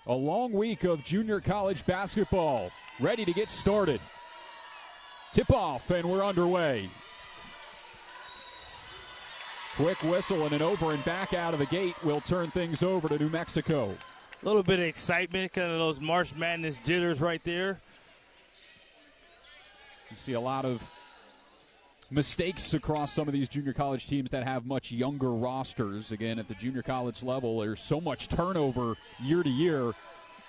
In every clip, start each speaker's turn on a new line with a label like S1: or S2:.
S1: A long week of junior college basketball ready to get started. Tip-off, and we're underway. Quick whistle and an over and back out of the gate will turn things over to New Mexico.
S2: A little bit of excitement, kind of those March Madness jitters right there.
S1: You see a lot of mistakes across some of these junior college teams that have much younger rosters. Again, at the junior college level, there's so much turnover year to year.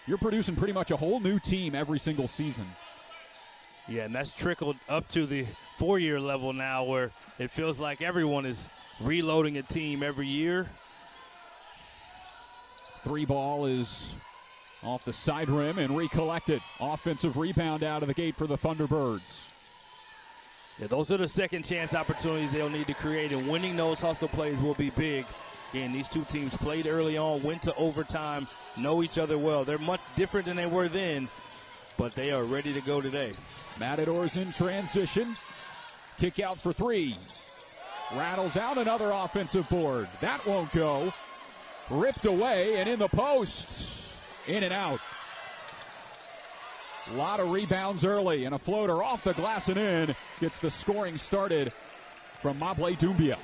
S1: You're producing pretty much a whole new team every single season.
S2: Yeah, and that's trickled up to the four-year level now where it feels like everyone is reloading a team every year.
S1: Three ball is off the side rim and recollected. Offensive rebound out of the gate for the Thunderbirds.
S2: Yeah, those are the second chance opportunities they'll need to create, and winning those hustle plays will be big. Again, these two teams played early on, went to overtime, know each other well. They're much different than they were then, but they are ready to go today.
S1: Matadors in transition. Kick out for three. Rattles out another offensive board. That won't go. Ripped away and in the post. In and out. A lot of rebounds early, and a floater off the glass and in. Gets the scoring started from Mable Doumbia.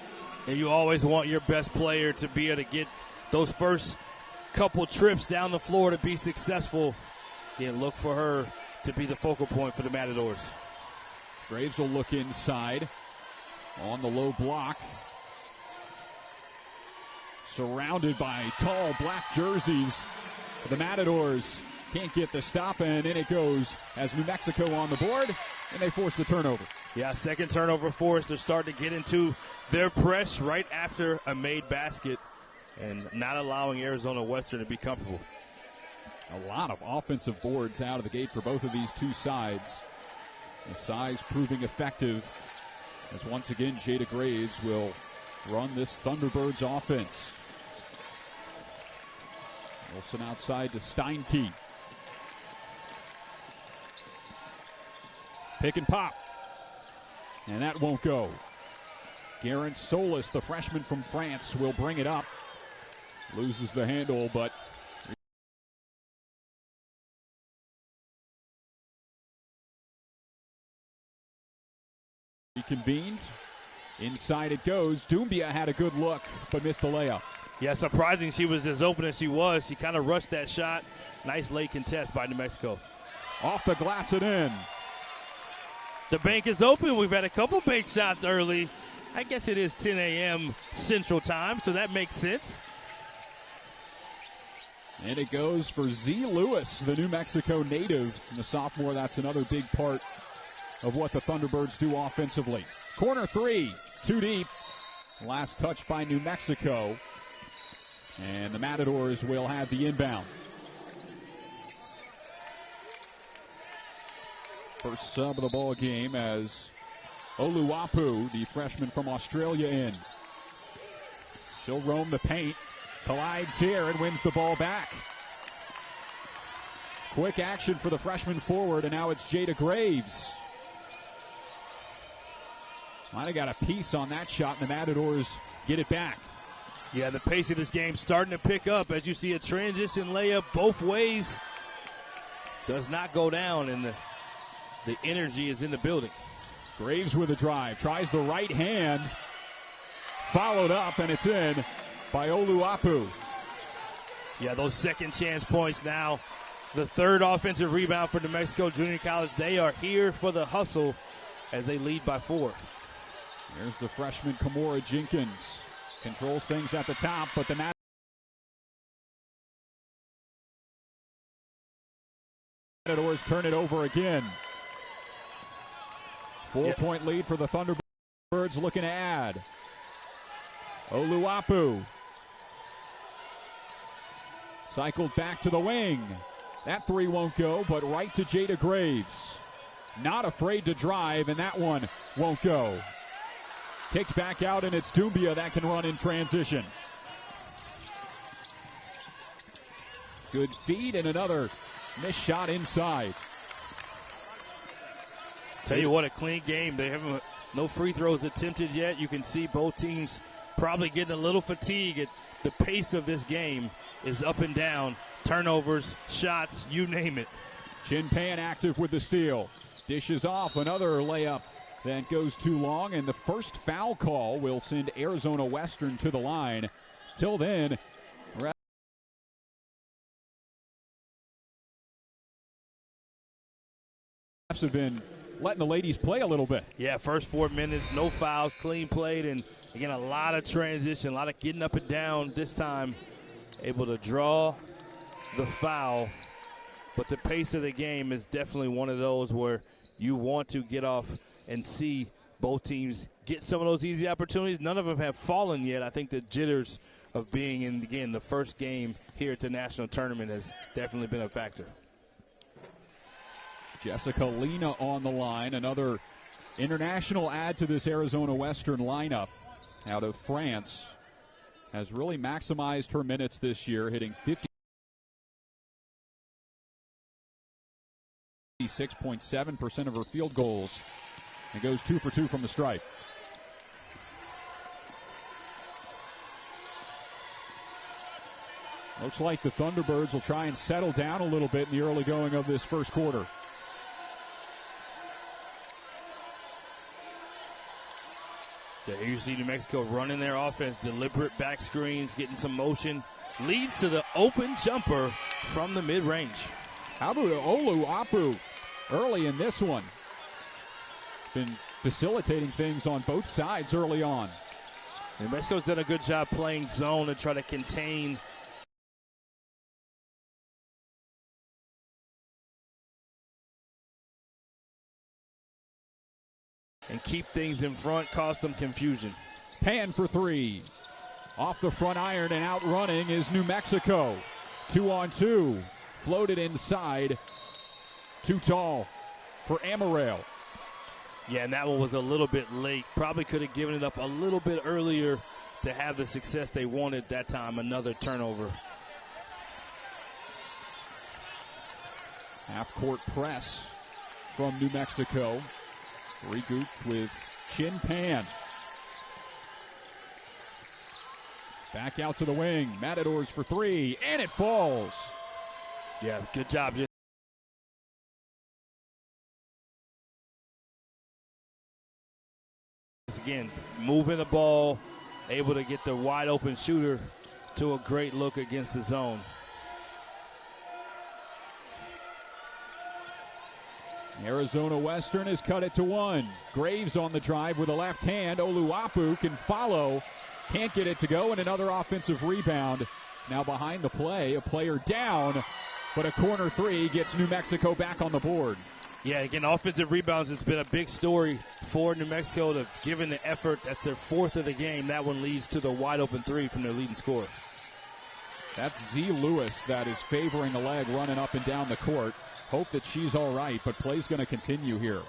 S2: And you always want your best player to be able to get those first couple trips down the floor to be successful. Again, look for her to be the focal point for the Matadors.
S1: Graves will look inside on the low block. Surrounded by tall black jerseys. The Matadors can't get the stop, and in it goes as New Mexico on the board, and they force the turnover.
S2: Yeah, second turnover force. They're starting to get into their press right after a made basket and not allowing Arizona Western to be comfortable.
S1: A lot of offensive boards out of the gate for both of these two sides. The size proving effective as once again Jada Graves will run this Thunderbirds offense. Wilson outside to Steinke. Pick and pop. And that won't go. Guerin Solis, the freshman from France, will bring it up. Loses the handle, but reconvened. Inside it goes. Doumbia had a good look, but missed the layup.
S2: Yeah, surprising she was as open as she was. She kind of rushed that shot. Nice late contest by New Mexico.
S1: Off the glass and in.
S2: The bank is open. We've had a couple bank shots early. I guess it is 10 a.m. Central Time, so that makes sense.
S1: And it goes for Z. Lewis, the New Mexico native. And the sophomore, that's another big part of what the Thunderbirds do offensively. Corner three, too deep. Last touch by New Mexico. And the Matadors will have the inbound. First sub of the ball game as Oluwapu, the freshman from Australia, in. She'll roam the paint, collides here and wins the ball back. Quick action for the freshman forward, and now it's Jada Graves. Might have got a piece on that shot, and the Matadors get it back.
S2: Yeah, the pace of this game starting to pick up as you see a transition layup both ways. Does not go down, and the energy is in the building.
S1: Graves with a drive, tries the right hand, followed up, and it's in by Oluwapu.
S2: Yeah, those second chance points now. The third offensive rebound for New Mexico Junior College. They are here for the hustle as they lead by 4.
S1: There's the freshman Kimora Jenkins. Controls things at the top, but the Matadors turn it over again. 4-point lead for the Thunderbirds, looking to add. Oluwapu. Cycled back to the wing. That three won't go, but right to Jada Graves. Not afraid to drive, and that one won't go. Kicked back out, and it's Doumbia that can run in transition. Good feed and another missed shot inside.
S2: Tell you what, a clean game. They haven't no free throws attempted yet. You can see both teams probably getting a little fatigue. The pace of this game is up and down. Turnovers, shots, you name it.
S1: Chin Pan active with the steal. Dishes off another layup that goes too long, and the first foul call will send Arizona Western to the line. Till then, refs have been letting the ladies play a little bit.
S2: Yeah, first 4 minutes, no fouls, clean played, and again, a lot of transition, a lot of getting up and down. This time, able to draw the foul, but the pace of the game is definitely one of those where you want to get off and see both teams get some of those easy opportunities. None of them have fallen yet. I think the jitters of being in, again, the first game here at the national tournament has definitely been a factor.
S1: Jessica Lena on the line, another international add to this Arizona Western lineup out of France. Has really maximized her minutes this year, hitting 56.7% of her field goals, and goes 2 for 2 from the stripe. Looks like the Thunderbirds will try and settle down a little bit in the early going of this first quarter.
S2: Yeah, here you see New Mexico running their offense, deliberate back screens, getting some motion. Leads to the open jumper from the mid-range.
S1: How about Olu Apu early in this one? Been facilitating things on both sides early on.
S2: New Mexico's done a good job playing zone to try to contain and keep things in front, cause some confusion.
S1: Pan for three. Off the front iron and out running is New Mexico. 2-on-2. Floated inside. Too tall for Amaral.
S2: Yeah, and that one was a little bit late. Probably could have given it up a little bit earlier to have the success they wanted that time. Another turnover.
S1: Half-court press from New Mexico. Regrouped with Chin Pan. Back out to the wing. Matadors for three, and it falls.
S2: Yeah, good job. Again, moving the ball, able to get the wide open shooter to a great look against the zone.
S1: Arizona Western has cut it to one. Graves on the drive with a left hand. Oluwapu can follow. Can't get it to go, and another offensive rebound. Now behind the play, a player down, but a corner three gets New Mexico back on the board.
S2: Yeah, again, offensive rebounds has been a big story for New Mexico. They've given the effort. That's their fourth of the game. That one leads to the wide open three from their leading scorer.
S1: That's Z. Lewis that is favoring the leg running up and down the court. Hope that she's all right, but play's going to continue here.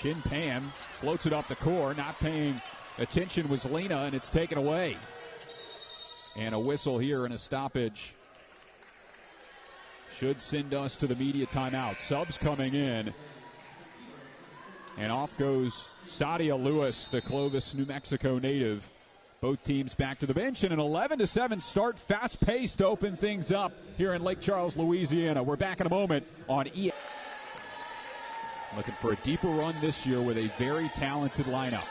S1: Chin Pan floats it up the court. Not paying attention was Lena, and it's taken away. And a whistle here and a stoppage should send us to the media timeout. Subs coming in. And off goes Sadia Lewis, the Clovis, New Mexico native. Both teams back to the bench, and an 11-7 start, fast-paced to open things up here in Lake Charles, Louisiana. We're back in a moment on EA. Looking for a deeper run this year with a very talented lineup.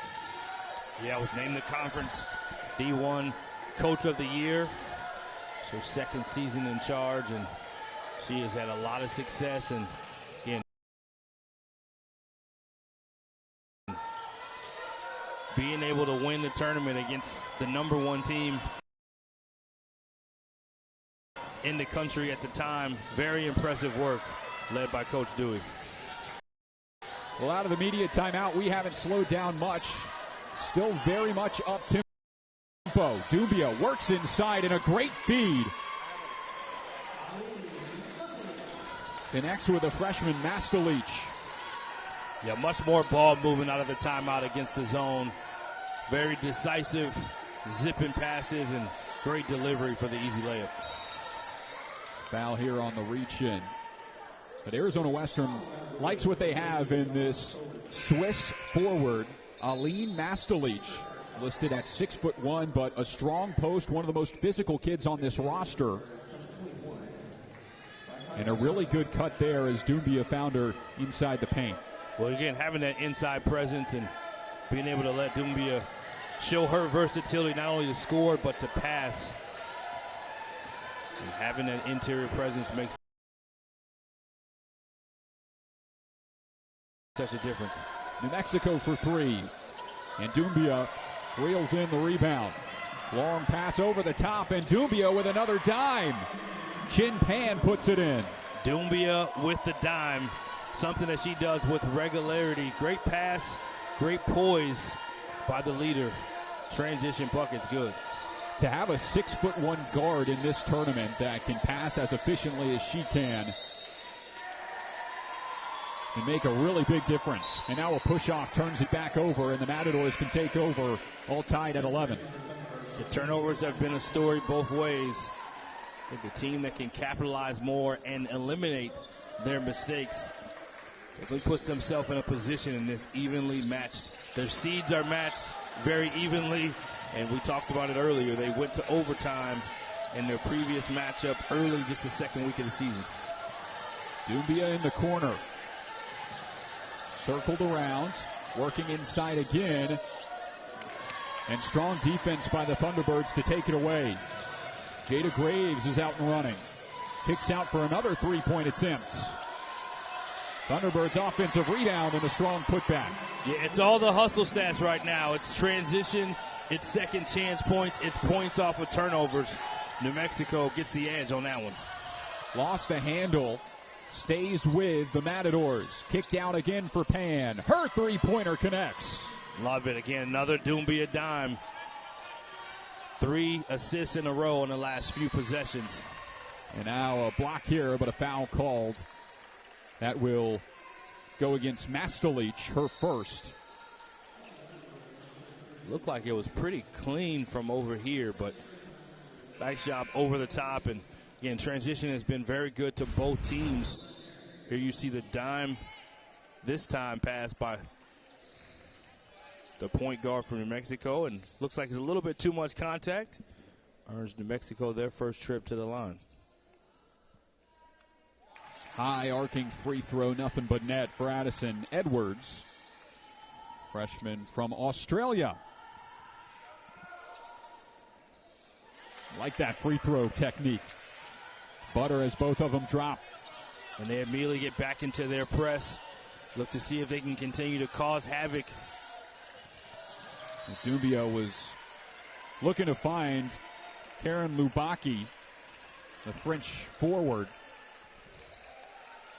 S2: Yeah, was named the conference D1 Coach of the Year. It's her second season in charge, and she has had a lot of success. And again, being able to win the tournament against the #1 team in the country at the time, very impressive work led by Coach Dewey.
S1: Well, out of the media timeout, we haven't slowed down much. Still very much up tempo. Dubia works inside and a great feed. Connects with a freshman, Mastalich.
S2: Yeah, much more ball movement out of the timeout against the zone. Very decisive, zipping passes, and great delivery for the easy layup.
S1: Foul here on the reach-in. But Arizona Western likes what they have in this Swiss forward, Aline Mastalich. listed at 6'1", but a strong post, one of the most physical kids on this roster. And a really good cut there as Doumbia found her inside the paint.
S2: Well, again, having that inside presence and being able to let Doumbia show her versatility, not only to score, but to pass. And having that interior presence makes such a difference.
S1: New Mexico for three. And Doumbia reels in the rebound. Long pass over the top, and Doumbia with another dime. Chin Pan puts it in.
S2: Doumbia with the dime, something that she does with regularity. Great pass, great poise by the leader. Transition bucket's good.
S1: To have a 6'1" guard in this tournament that can pass as efficiently as she can make a really big difference. And now a push-off turns it back over, and the Matadors can take over, all tied at 11.
S2: The turnovers have been a story both ways. I think the team that can capitalize more and eliminate their mistakes definitely puts themselves in a position in this evenly matched. Their seeds are matched very evenly, and we talked about it earlier. They went to overtime in their previous matchup early, just the second week of the season.
S1: Doumbia in the corner. Circled around, working inside again. And strong defense by the Thunderbirds to take it away. Jada Graves is out and running. Kicks out for another three-point attempt. Thunderbirds offensive rebound and a strong putback.
S2: Yeah, it's all the hustle stats right now. It's transition, it's second chance points, it's points off of turnovers. New Mexico gets the edge on that one.
S1: Lost the handle. Stays with the Matadors. Kicked out again for Pan. Her three-pointer connects.
S2: Love it. Again, another Doumbia dime. 3 assists in a row in the last few possessions.
S1: And now a block here, but a foul called. That will go against Mastelich, her first.
S2: Looked like it was pretty clean from over here, but nice job over the top. And again, transition has been very good to both teams. Here you see the dime this time passed by the point guard from New Mexico, and looks like it's a little bit too much contact. Earns New Mexico their first trip to the line.
S1: High arcing free throw, nothing but net for Addison Edwards, freshman from Australia. Like that free throw technique. Butter as both of them drop.
S2: And they immediately get back into their press. Look to see if they can continue to cause havoc.
S1: Doumbia was looking to find Karen Lubaki, the French forward,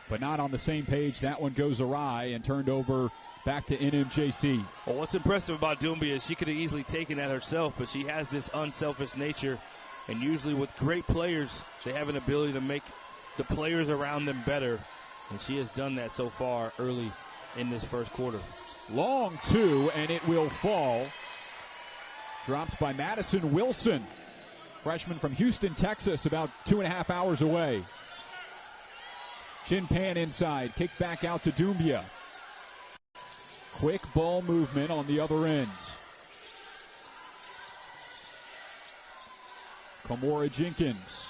S1: but not on the same page. That one goes awry and turned over back to NMJC.
S2: Well, what's impressive about Doumbia is she could have easily taken that herself, but she has this unselfish nature. And usually with great players, they have an ability to make the players around them better. And she has done that so far early in this first quarter.
S1: Long two, and it will fall. Dropped by Madison Wilson, freshman from Houston, Texas, about 2.5 hours away. Chin Pan inside, kick back out to Doumbia. Quick ball movement on the other end. Komora Jenkins.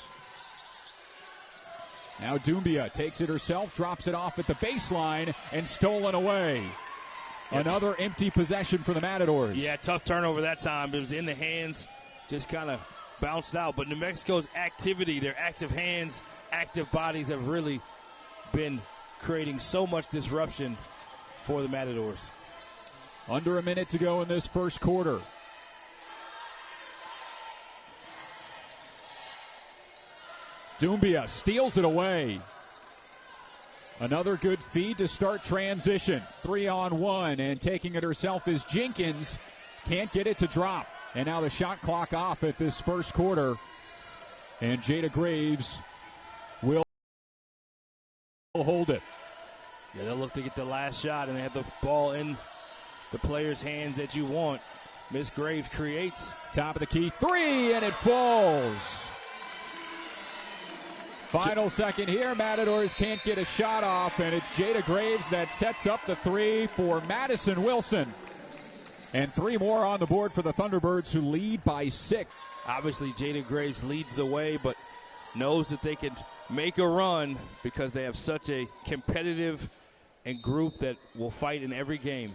S1: Now Doumbia takes it herself, drops it off at the baseline, and stolen away. Another empty possession for the Matadors.
S2: Yeah, tough turnover that time. It was in the hands, just kind of bounced out. But New Mexico's activity, their active hands, active bodies have really been creating so much disruption for the Matadors.
S1: Under a minute to go in this first quarter. Doumbia steals it away. Another good feed to start transition. 3-on-1, and taking it herself is Jenkins. Can't get it to drop. And now the shot clock off at this first quarter. And Jada Graves will hold it.
S2: Yeah, they'll look to get the last shot, and they have the ball in the player's hands that you want. Miss Graves creates.
S1: Top of the key, 3, and it falls. Final second here. Matadors can't get a shot off, and it's Jada Graves that sets up the 3 for Madison Wilson. And 3 more on the board for the Thunderbirds, who lead by 6.
S2: Obviously, Jada Graves leads the way, but knows that they can make a run because they have such a competitive and group that will fight in every game.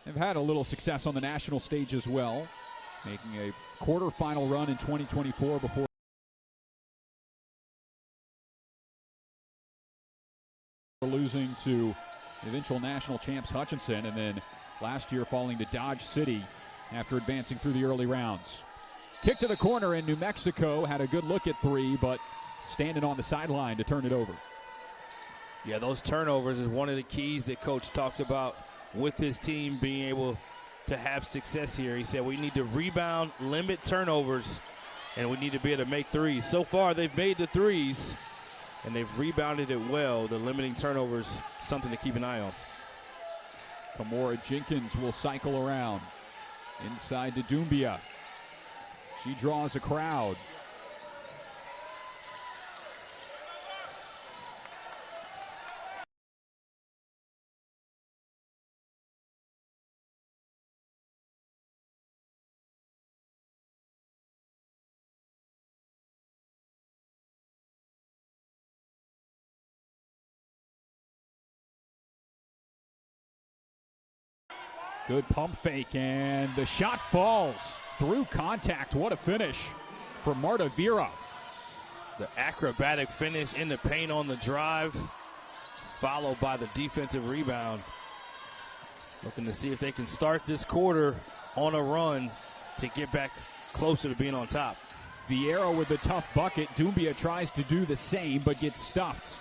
S1: They've had a little success on the national stage as well, making a quarterfinal run in 2024 before losing to the eventual national champs Hutchinson, and then last year falling to Dodge City after advancing through the early rounds. Kick to the corner, and New Mexico had a good look at 3, but standing on the sideline to turn it over.
S2: Yeah, those turnovers is one of the keys that Coach talked about with his team being able to have success here. He said we need to rebound, limit turnovers, and we need to be able to make threes. So far, they've made the threes, and they've rebounded it well. The limiting turnovers, something to keep an eye on.
S1: Kamora Jenkins will cycle around. Inside to Doumbia. She draws a crowd. Good pump fake, and the shot falls through contact. What a finish for Marta Vera.
S2: The acrobatic finish in the paint on the drive, followed by the defensive rebound. Looking to see if they can start this quarter on a run to get back closer to being on top.
S1: Vieira with the tough bucket. Doumbia tries to do the same, but gets stuffed.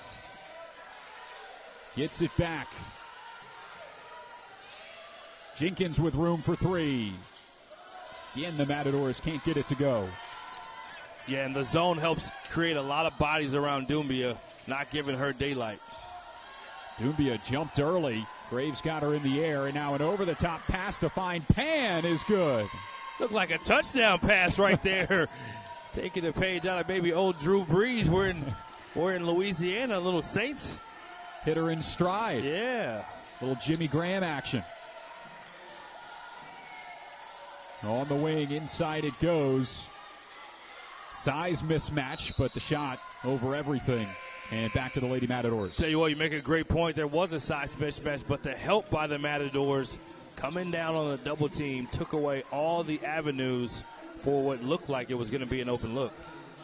S1: Gets it back. Jenkins with room for 3. Again, the Matadors can't get it to go.
S2: Yeah, and the zone helps create a lot of bodies around Doumbia, not giving her daylight.
S1: Doumbia jumped early. Graves got her in the air, and now an over-the-top pass to find Pan is good.
S2: Looked like a touchdown pass right there. Taking a page out of maybe old Drew Brees. We're in Louisiana, little Saints.
S1: Hit her in stride.
S2: Yeah.
S1: Little Jimmy Graham action. On the wing, inside it goes. Size mismatch, but the shot over everything. And back to the Lady Matadors.
S2: Tell you what, you make a great point. There was a size mismatch, but the help by the Matadors coming down on the double team took away all the avenues for what looked like it was going to be an open look.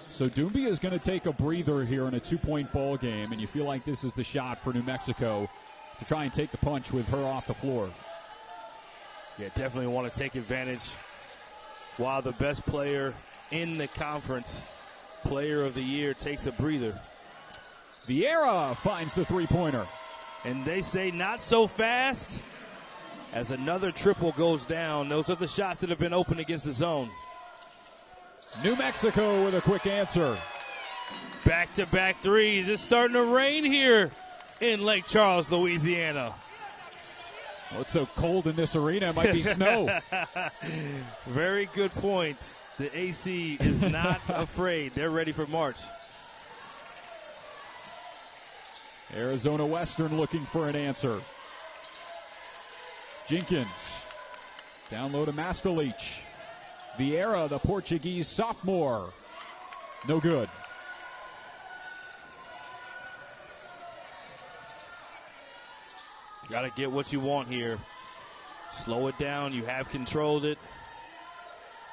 S1: So Doumbia is going to take a breather here in a 2-point ball game, and you feel like this is the shot for New Mexico to try and take the punch with her off the floor.
S2: Yeah, definitely want to take advantage while the best player in the conference, player of the year, takes a breather.
S1: Vieira finds the 3-pointer.
S2: And they say not so fast as another triple goes down. Those are the shots that have been open against the zone.
S1: New Mexico with a quick answer.
S2: Back-to-back threes. It's starting to rain here in Lake Charles, Louisiana.
S1: Well, it's so cold in this arena, it might be snow.
S2: Very good point. The AC is not afraid. They're ready for March.
S1: Arizona Western looking for an answer. Jenkins. Down low to Mastalich. Vieira, the Portuguese sophomore. No good.
S2: Got to get what you want here. Slow it down. You have controlled it.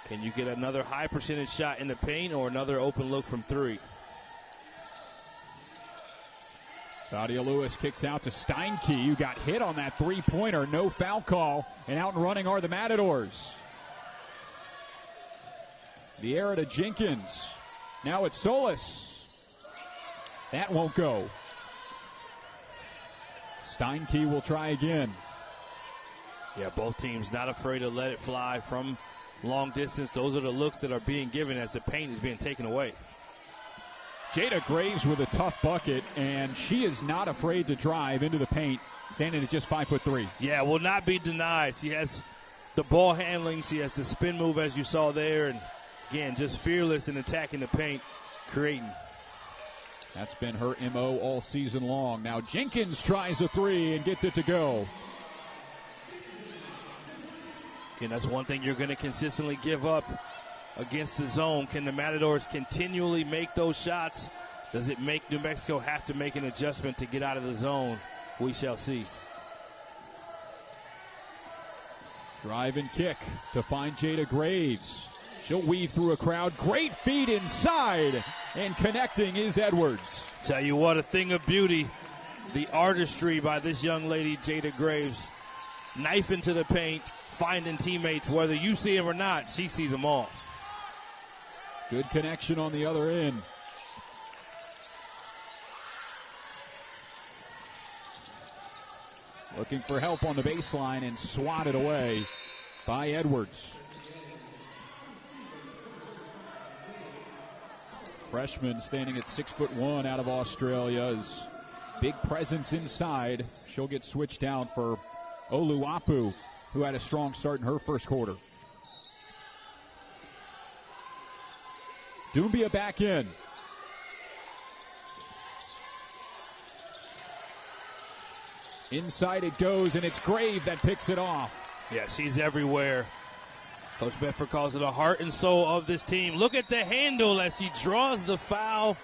S2: Can you get another high percentage shot in the paint or another open look from 3?
S1: Sadia Lewis kicks out to Steinke, who got hit on that 3-pointer. No foul call, and out and running are the Matadors. Vieira to Jenkins. Now it's Solis. That won't go. Steinke will try again.
S2: Yeah, both teams not afraid to let it fly from long distance. Those are the looks that are being given as the paint is being taken away.
S1: Jada Graves with a tough bucket, and she is not afraid to drive into the paint, standing at just 5'3".
S2: Yeah, will not be denied. She has the ball handling. She has the spin move, as you saw there. And, again, just fearless in attacking the paint, creating.
S1: That's been her M.O. all season long. Now Jenkins tries a 3 and gets it to go.
S2: And that's one thing you're going to consistently give up against the zone. Can the Matadors continually make those shots? Does it make New Mexico have to make an adjustment to get out of the zone? We shall see.
S1: Drive and kick to find Jada Graves. She'll weave through a crowd. Great feed inside. And connecting is Edwards.
S2: Tell you what, a thing of beauty. The artistry by this young lady, Jada Graves. Knife into the paint, finding teammates. Whether you see them or not, she sees them all.
S1: Good connection on the other end. Looking for help on the baseline and swatted away by Edwards. Freshman standing at 6'1" out of Australia's big presence inside. She'll get switched out for Oluwapu, who had a strong start in her first quarter. Doumbia back in. Inside it goes, and it's Grave that picks it off.
S2: Yeah, she's everywhere. Coach Bedford calls it a heart and soul of this team. Look at the handle as she draws the foul.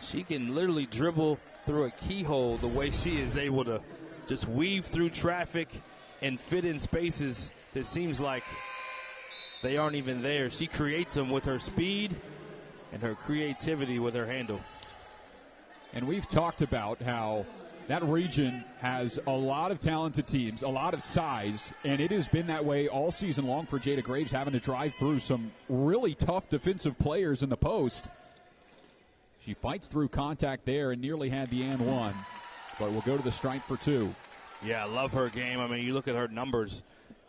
S2: She can literally dribble through a keyhole the way she is able to just weave through traffic and fit in spaces that seems like they aren't even there. She creates them with her speed and her creativity with her handle.
S1: And we've talked about how that region has a lot of talented teams, a lot of size, and it has been that way all season long for Jada Graves, having to drive through some really tough defensive players in the post. She fights through contact there and nearly had the and one, but will go to the strike for two.
S2: Yeah, I love her game. I mean, you look at her numbers,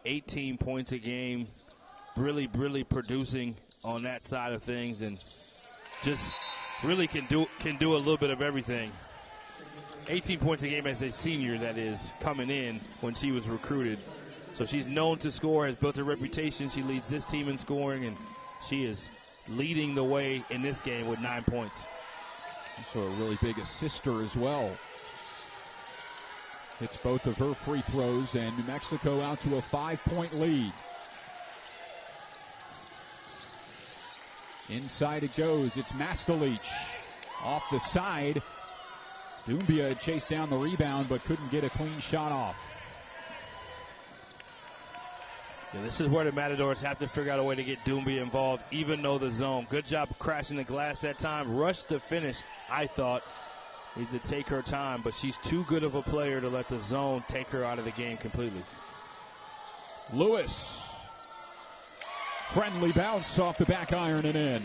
S2: 18 points a game, really producing on that side of things, and just really can do a little bit of everything. 18 points a game as a senior, that is, coming in when she was recruited. So she's known to score, has built a reputation. She leads this team in scoring, and she is leading the way in this game with 9 points.
S1: Also a really big assister as well. Hits both of her free throws, and New Mexico out to a 5-point lead. Inside it goes. It's Mastalich off the side. Doumbia chased down the rebound but couldn't get a clean shot off.
S2: Yeah, this is where the Matadors have to figure out a way to get Doumbia involved, even though the zone. Good job crashing the glass that time. Rushed the finish, I thought. Needs to take her time, but she's too good of a player to let the zone take her out of the game completely.
S1: Lewis. Friendly bounce off the back iron and in.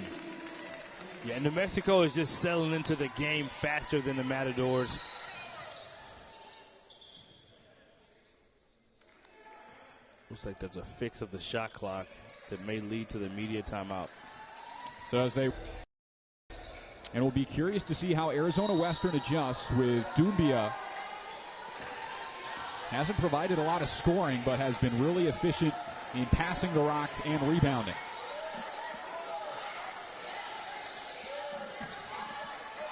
S2: Yeah, New Mexico is just settling into the game faster than the Matadors. Looks like there's a fix of the shot clock that may lead to the media timeout.
S1: So and we'll be curious to see how Arizona Western adjusts with Doumbia. Hasn't provided a lot of scoring, but has been really efficient in passing the rock and rebounding.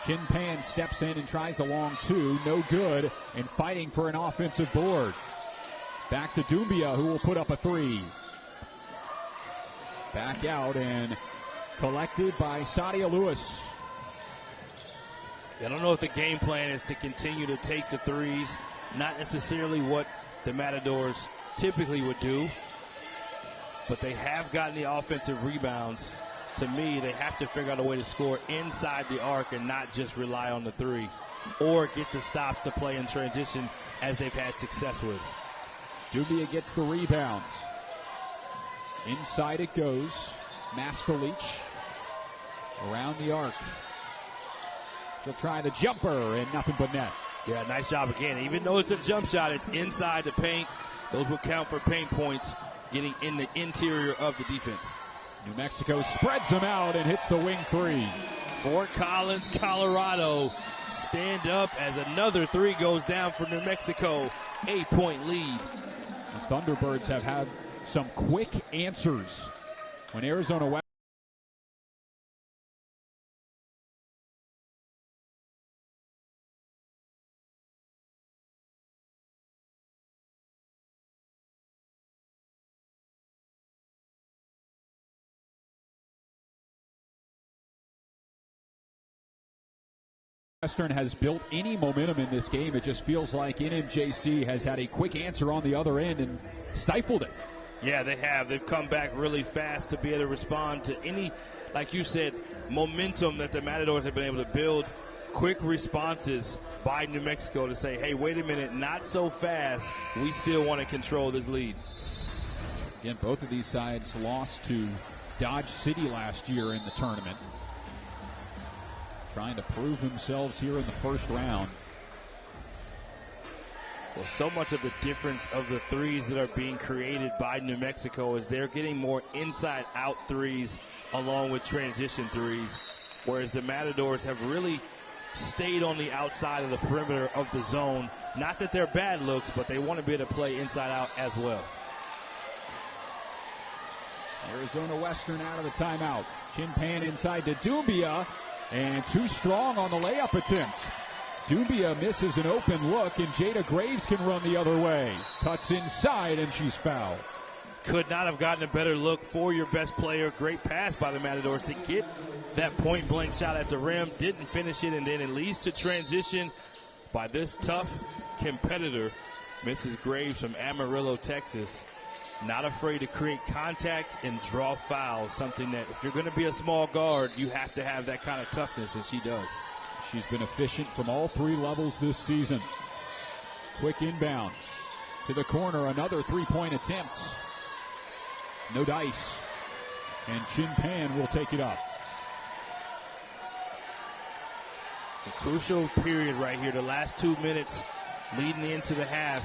S1: Chin Pan steps in and tries a long two. No good, and fighting for an offensive board. Back to Doumbia, who will put up a three. Back out and collected by Sadia Lewis.
S2: I don't know if the game plan is to continue to take the threes. Not necessarily what the Matadors typically would do, but they have gotten the offensive rebounds. To me, they have to figure out a way to score inside the arc and not just rely on the three, or get the stops to play in transition as they've had success with.
S1: Doumbia gets the rebound. Inside it goes. Mastalich around the arc. She'll try the jumper and nothing but net.
S2: Yeah, nice job again. Even though it's a jump shot, it's inside the paint. Those will count for paint points, getting in the interior of the defense.
S1: New Mexico spreads them out and hits the wing three.
S2: Fort Collins, Colorado, stand up as another three goes down for New Mexico. 8-point lead.
S1: The Thunderbirds have had some quick answers when Arizona Western has built any momentum in this game. It just feels like NJC has had a quick answer on the other end and stifled it.
S2: Yeah, they have. They've come back really fast to be able to respond to any, like you said, momentum that the Matadors have been able to build. Quick responses by New Mexico to say, hey, wait a minute, not so fast. We still want to control this lead.
S1: Again, both of these sides lost to Dodge City last year in the tournament. Trying to prove themselves here in the first round.
S2: Well, so much of the difference of the threes that are being created by New Mexico is they're getting more inside-out threes along with transition threes, whereas the Matadors have really stayed on the outside of the perimeter of the zone. Not that they're bad looks, but they want to be able to play inside-out as well.
S1: Arizona Western out of the timeout. Chin Pan inside to Doumbia, and too strong on the layup attempt. Doumbia misses an open look, and Jada Graves can run the other way. Cuts inside, and she's fouled.
S2: Could not have gotten a better look for your best player. Great pass by the Matadors to get that point-blank shot at the rim. Didn't finish it, and then it leads to transition by this tough competitor, Mrs. Graves from Amarillo, Texas. Not afraid to create contact and draw fouls, something that if you're going to be a small guard, you have to have that kind of toughness, and she does.
S1: She's been efficient from all three levels this season. Quick inbound to the corner, another three-point attempt. No dice, and Chin Pan will take it up.
S2: The crucial period right here, the last 2 minutes leading into the half.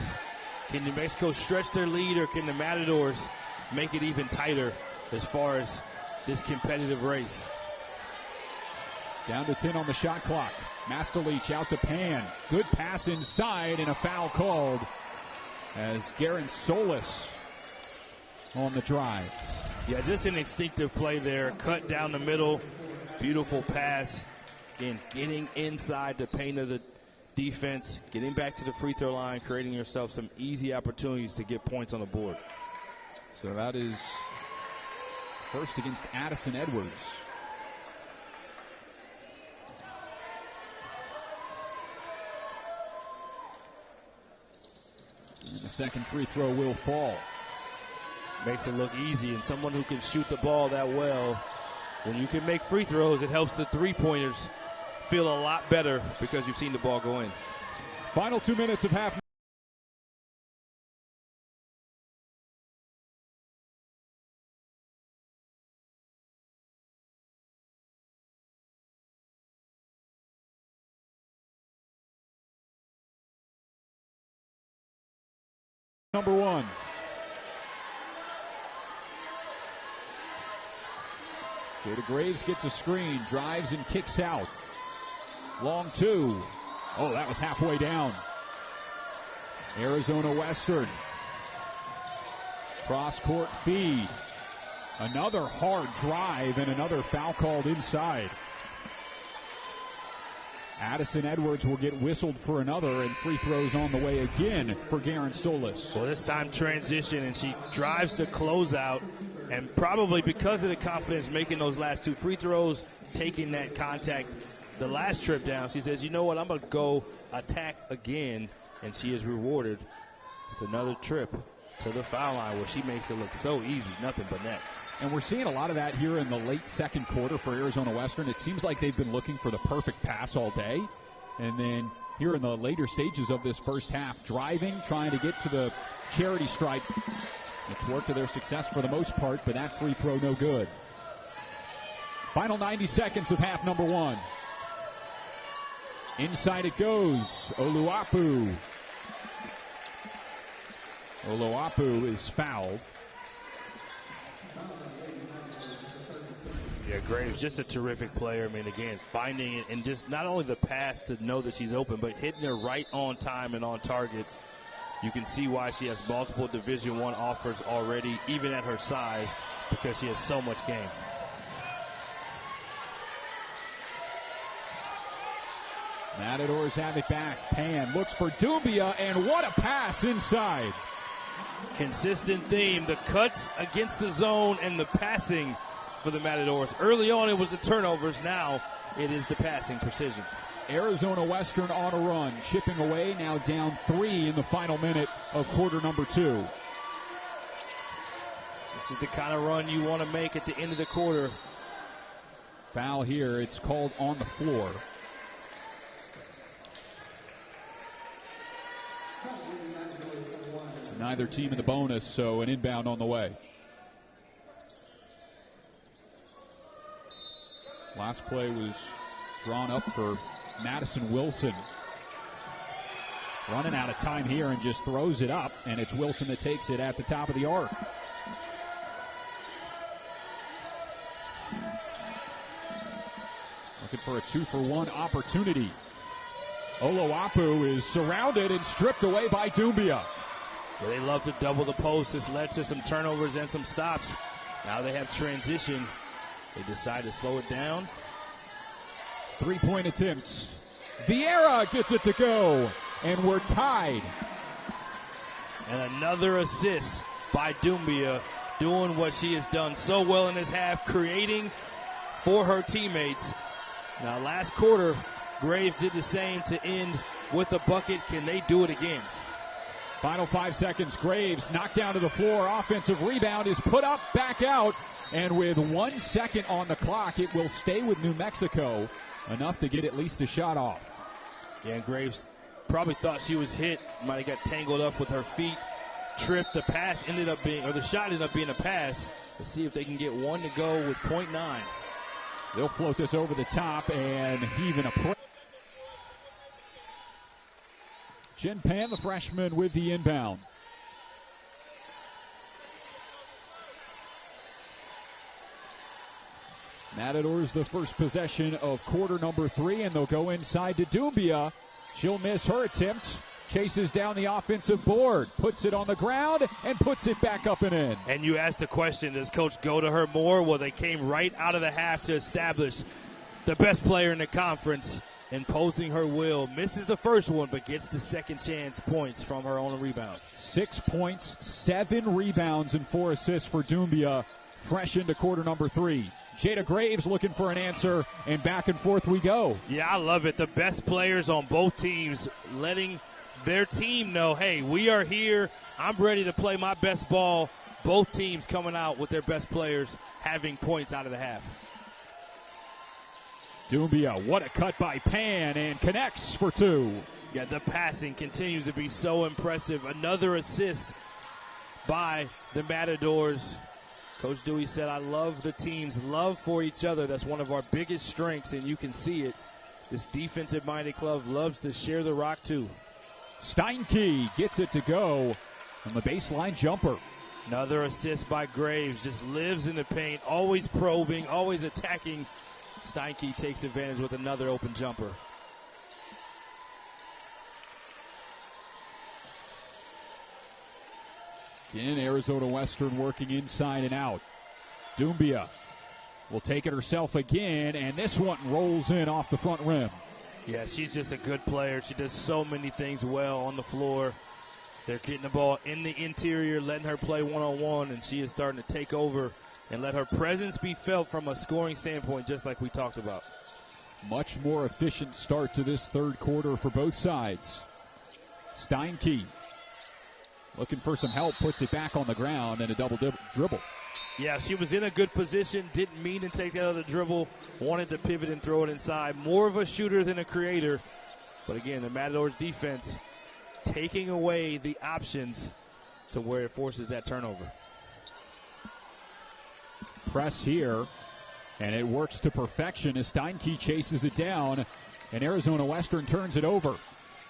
S2: Can New Mexico stretch their lead, or can the Matadors make it even tighter as far as this competitive race?
S1: Down to 10 on the shot clock. Masterleach out to Pan. Good pass inside, and a foul called as Garen Solis on the drive.
S2: Yeah, just an instinctive play there. Cut down the middle. Beautiful pass. Again, getting inside the paint of the defense, getting back to the free throw line, creating yourself some easy opportunities to get points on the board.
S1: So that is first against Addison Edwards. And the second free throw will fall.
S2: Makes it look easy, and someone who can shoot the ball that well, when you can make free throws, it helps the three-pointers feel a lot better because you've seen the ball go in.
S1: Final 2 minutes of half. Number one. Jada Graves gets a screen, drives and kicks out. Long two. Oh, that was halfway down. Arizona Western. Cross-court feed. Another hard drive and another foul called inside. Addison Edwards will get whistled for another, and free throws on the way again for Garen Solis.
S2: Well, this time transition, and she drives the closeout, and probably because of the confidence making those last two free throws, taking that contact the last trip down, she says, you know what, I'm going to go attack again, and she is rewarded with another trip to the foul line where she makes it look so easy, nothing but net.
S1: And we're seeing a lot of that here in the late second quarter for Arizona Western. It seems like they've been looking for the perfect pass all day. And then here in the later stages of this first half, driving, trying to get to the charity stripe. It's worked to their success for the most part, but that free throw no good. Final 90 seconds of half number one. Inside it goes. Oluwapu. Oluwapu is fouled.
S2: Yeah, Graves, just a terrific player. I mean, again, finding it and just not only the pass to know that she's open, but hitting her right on time and on target. You can see why she has multiple Division I offers already, even at her size, because she has so much game.
S1: Matadors have it back. Pan looks for Doumbia, and what a pass inside.
S2: Consistent theme, the cuts against the zone and the passing for the Matadors. Early on, it was the turnovers. Now it is the passing precision.
S1: Arizona Western on a run, chipping away, now down 3 in the final minute of quarter number 2.
S2: This is the kind of run you want to make at the end of the quarter.
S1: Foul here. It's called on the floor. Neither team in the bonus, so an inbound on the way. Last play was drawn up for Madison Wilson. Running out of time here and just throws it up, and it's Wilson that takes it at the top of the arc. Looking for a 2-for-1 opportunity. Oloapu is surrounded and stripped away by Doumbia.
S2: Yeah, they love to double the post. This led to some turnovers and some stops. Now they have transition. They decide to slow it down.
S1: 3-point attempts. Vieira gets it to go, and we're tied.
S2: And another assist by Doumbia, doing what she has done so well in this half, creating for her teammates. Now, last quarter, Graves did the same to end with a bucket. Can they do it again?
S1: Final 5 seconds. Graves knocked down to the floor. Offensive rebound is put up, back out. And with 1 second on the clock, it will stay with New Mexico. Enough to get at least a shot off.
S2: Yeah, Graves probably thought she was hit. Might have got tangled up with her feet. Tripped. The pass ended up being, or the shot ended up being a pass. Let's see if they can get one to go with .9.
S1: They'll float this over the top and even a play. Jen Pan, the freshman, with the inbound. Matadors the first possession of quarter number 3, and they'll go inside to Doumbia. She'll miss her attempt. Chases down the offensive board, puts it on the ground, and puts it back up and in.
S2: And you asked the question, does Coach go to her more? Well, they came right out of the half to establish the best player in the conference, imposing her will. Misses the first one, but gets the second chance points from her own rebound.
S1: 6 points, 7 rebounds, and 4 assists for Doumbia, fresh into quarter number 3. Jada Graves looking for an answer, and back and forth we go.
S2: Yeah, I love it. The best players on both teams letting their team know, hey, we are here. I'm ready to play my best ball. Both teams coming out with their best players having points out of the half.
S1: Doumbia, what a cut by Pan, and connects for 2.
S2: Yeah, the passing continues to be so impressive. Another assist by the Matadors. Coach Dewey said, I love the team's love for each other. That's one of our biggest strengths, and you can see it. This defensive-minded club loves to share the rock, too.
S1: Steinke gets it to go on the baseline jumper.
S2: Another assist by Graves. Just lives in the paint, always probing, always attacking. Steinke takes advantage with another open jumper.
S1: Again, Arizona Western working inside and out. Doumbia will take it herself again, and this one rolls in off the front rim.
S2: Yeah, she's just a good player. She does so many things well on the floor. They're getting the ball in the interior, letting her play one-on-one, and she is starting to take over and let her presence be felt from a scoring standpoint, just like we talked about.
S1: Much more efficient start to this third quarter for both sides. Steinke looking for some help, puts it back on the ground, and a double dribble.
S2: Yeah, she was in a good position, didn't mean to take that other dribble, wanted to pivot and throw it inside. More of a shooter than a creator. But again, the Matadors defense taking away the options to where it forces that turnover.
S1: Press here, and it works to perfection as Steinke chases it down, and Arizona Western turns it over.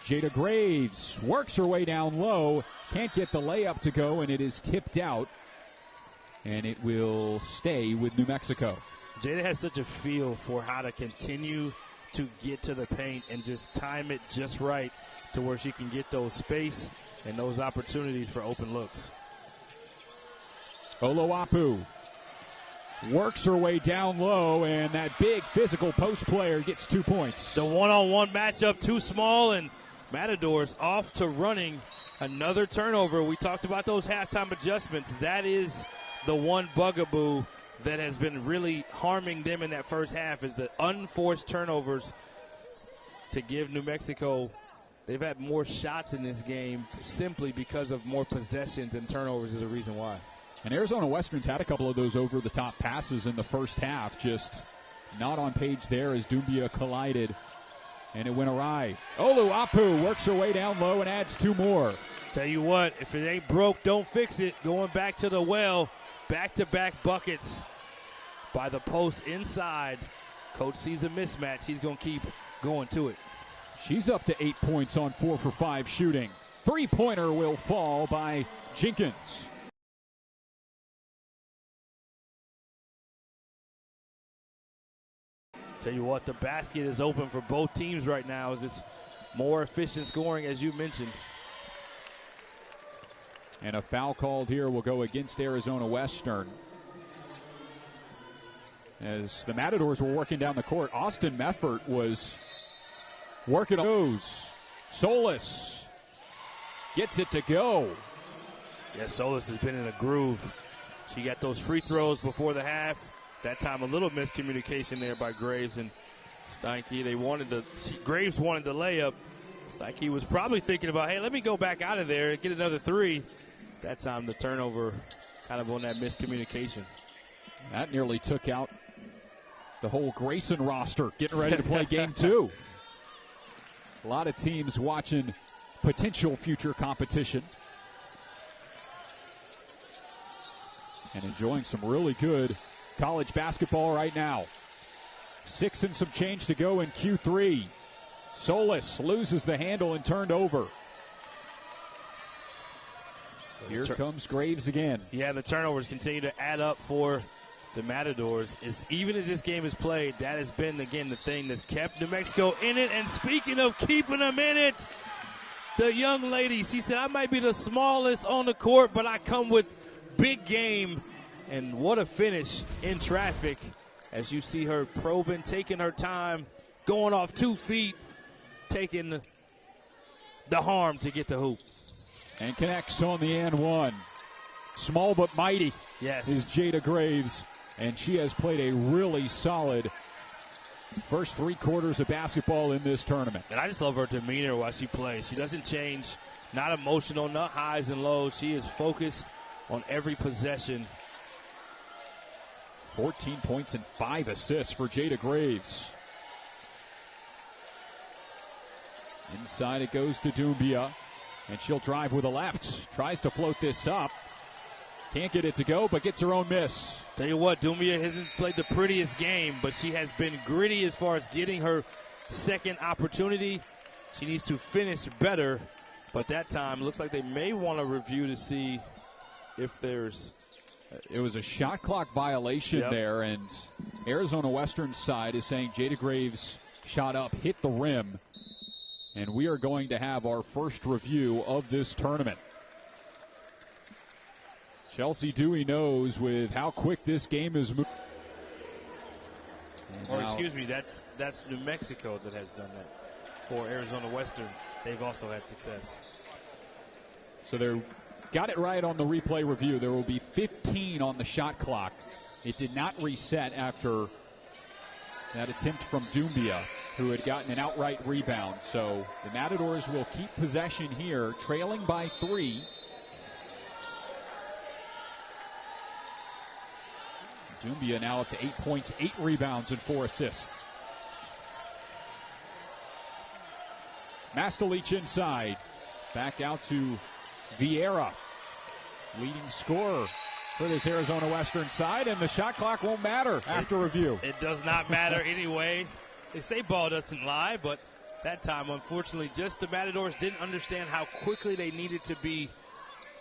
S1: Jada Graves works her way down low, can't get the layup to go, and it is tipped out, and it will stay with New Mexico.
S2: Jada has such a feel for how to continue to get to the paint and just time it just right to where she can get those space and those opportunities for open looks.
S1: Oloapu works her way down low, and that big physical post player gets 2 points.
S2: The one-on-one matchup too small, and Matadors off to running another turnover. We talked about those halftime adjustments. That is the one bugaboo that has been really harming them in that first half is the unforced turnovers to give New Mexico. They've had more shots in this game simply because of more possessions, and turnovers is a reason why.
S1: And Arizona Western's had a couple of those over-the-top passes in the first half, just not on page there as Doumbia collided, and it went awry. Oluwapu works her way down low and adds 2 more.
S2: Tell you what, if it ain't broke, don't fix it. Going back to the well, back-to-back buckets by the post inside. Coach sees a mismatch. He's going to keep going to it.
S1: She's up to 8 points on 4 for 5 shooting. 3-pointer will fall by Jenkins.
S2: Tell you what, the basket is open for both teams right now as it's more efficient scoring, as you mentioned.
S1: And a foul called here will go against Arizona Western. As the Matadors were working down the court, Austin Meffert was working on those. Solis gets it to go.
S2: Yeah, Solis has been in a groove. She got those free throws before the half. That time a little miscommunication there by Graves and Steinke. Graves wanted the layup. Steinke was probably thinking about, hey, let me go back out of there and get another 3. That time the turnover kind of on that miscommunication.
S1: That nearly took out the whole Grayson roster getting ready to play game 2. A lot of teams watching potential future competition and enjoying some really good college basketball right now. 6 and some change to go in Q3. Solis loses the handle and turned over. Here comes Graves again.
S2: Yeah, the turnovers continue to add up for the Matadors. Even as this game is played, that has been, again, the thing that's kept New Mexico in it. And speaking of keeping them in it, the young lady, she said, I might be the smallest on the court, but I come with big game. And what a finish in traffic as you see her probing, taking her time, going off 2 feet, taking the harm to get the hoop.
S1: And connects on the and one. Small but mighty,
S2: yes,
S1: is Jada Graves. And she has played a really solid first 3 quarters of basketball in this tournament.
S2: And I just love her demeanor while she plays. She doesn't change, not emotional, not highs and lows. She is focused on every possession.
S1: 14 points and 5 assists for Jada Graves. Inside it goes to Doumbia, and she'll drive with a left. Tries to float this up. Can't get it to go, but gets her own miss.
S2: Tell you what, Doumbia hasn't played the prettiest game, but she has been gritty as far as getting her second opportunity. She needs to finish better, but that time looks like they may want to review to see if there's...
S1: It was a shot clock violation there, and Arizona Western's side is saying Jada Graves' shot up, hit the rim, and we are going to have our first review of this tournament. Chelsea Dewey knows with how quick this game is moving.
S2: Or excuse me, that's New Mexico that has done that. For Arizona Western, they've also had success.
S1: So they're got it right on the replay review. There will be 15 on the shot clock. It did not reset after that attempt from Doumbia, who had gotten an outright rebound. So the Matadors will keep possession here, trailing by 3. Doumbia now up to 8 points, 8 rebounds, and 4 assists. Mastalich inside. Back out to Vieira, leading scorer for this Arizona Western side, and the shot clock won't matter after review.
S2: It does not matter anyway. They say ball doesn't lie, but that time, unfortunately, just the Matadors didn't understand how quickly they needed to be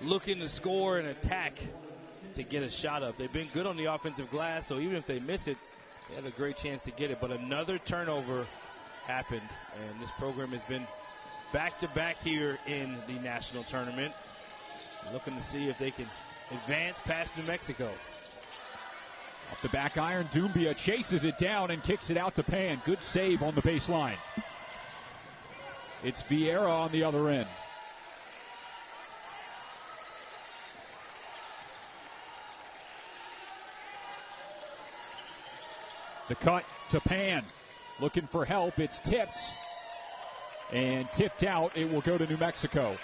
S2: looking to score and attack to get a shot up. They've been good on the offensive glass, so even if they miss it, they had a great chance to get it. But another turnover happened, and this program has been back-to-back here in the national tournament, looking to see if they can advance past New Mexico.
S1: Off the back iron, Doumbia chases it down and kicks it out to Pan. Good save on the baseline. It's Vieira on the other end. The cut to Pan. Looking for help. It's tipped. And tipped out. It will go to New Mexico.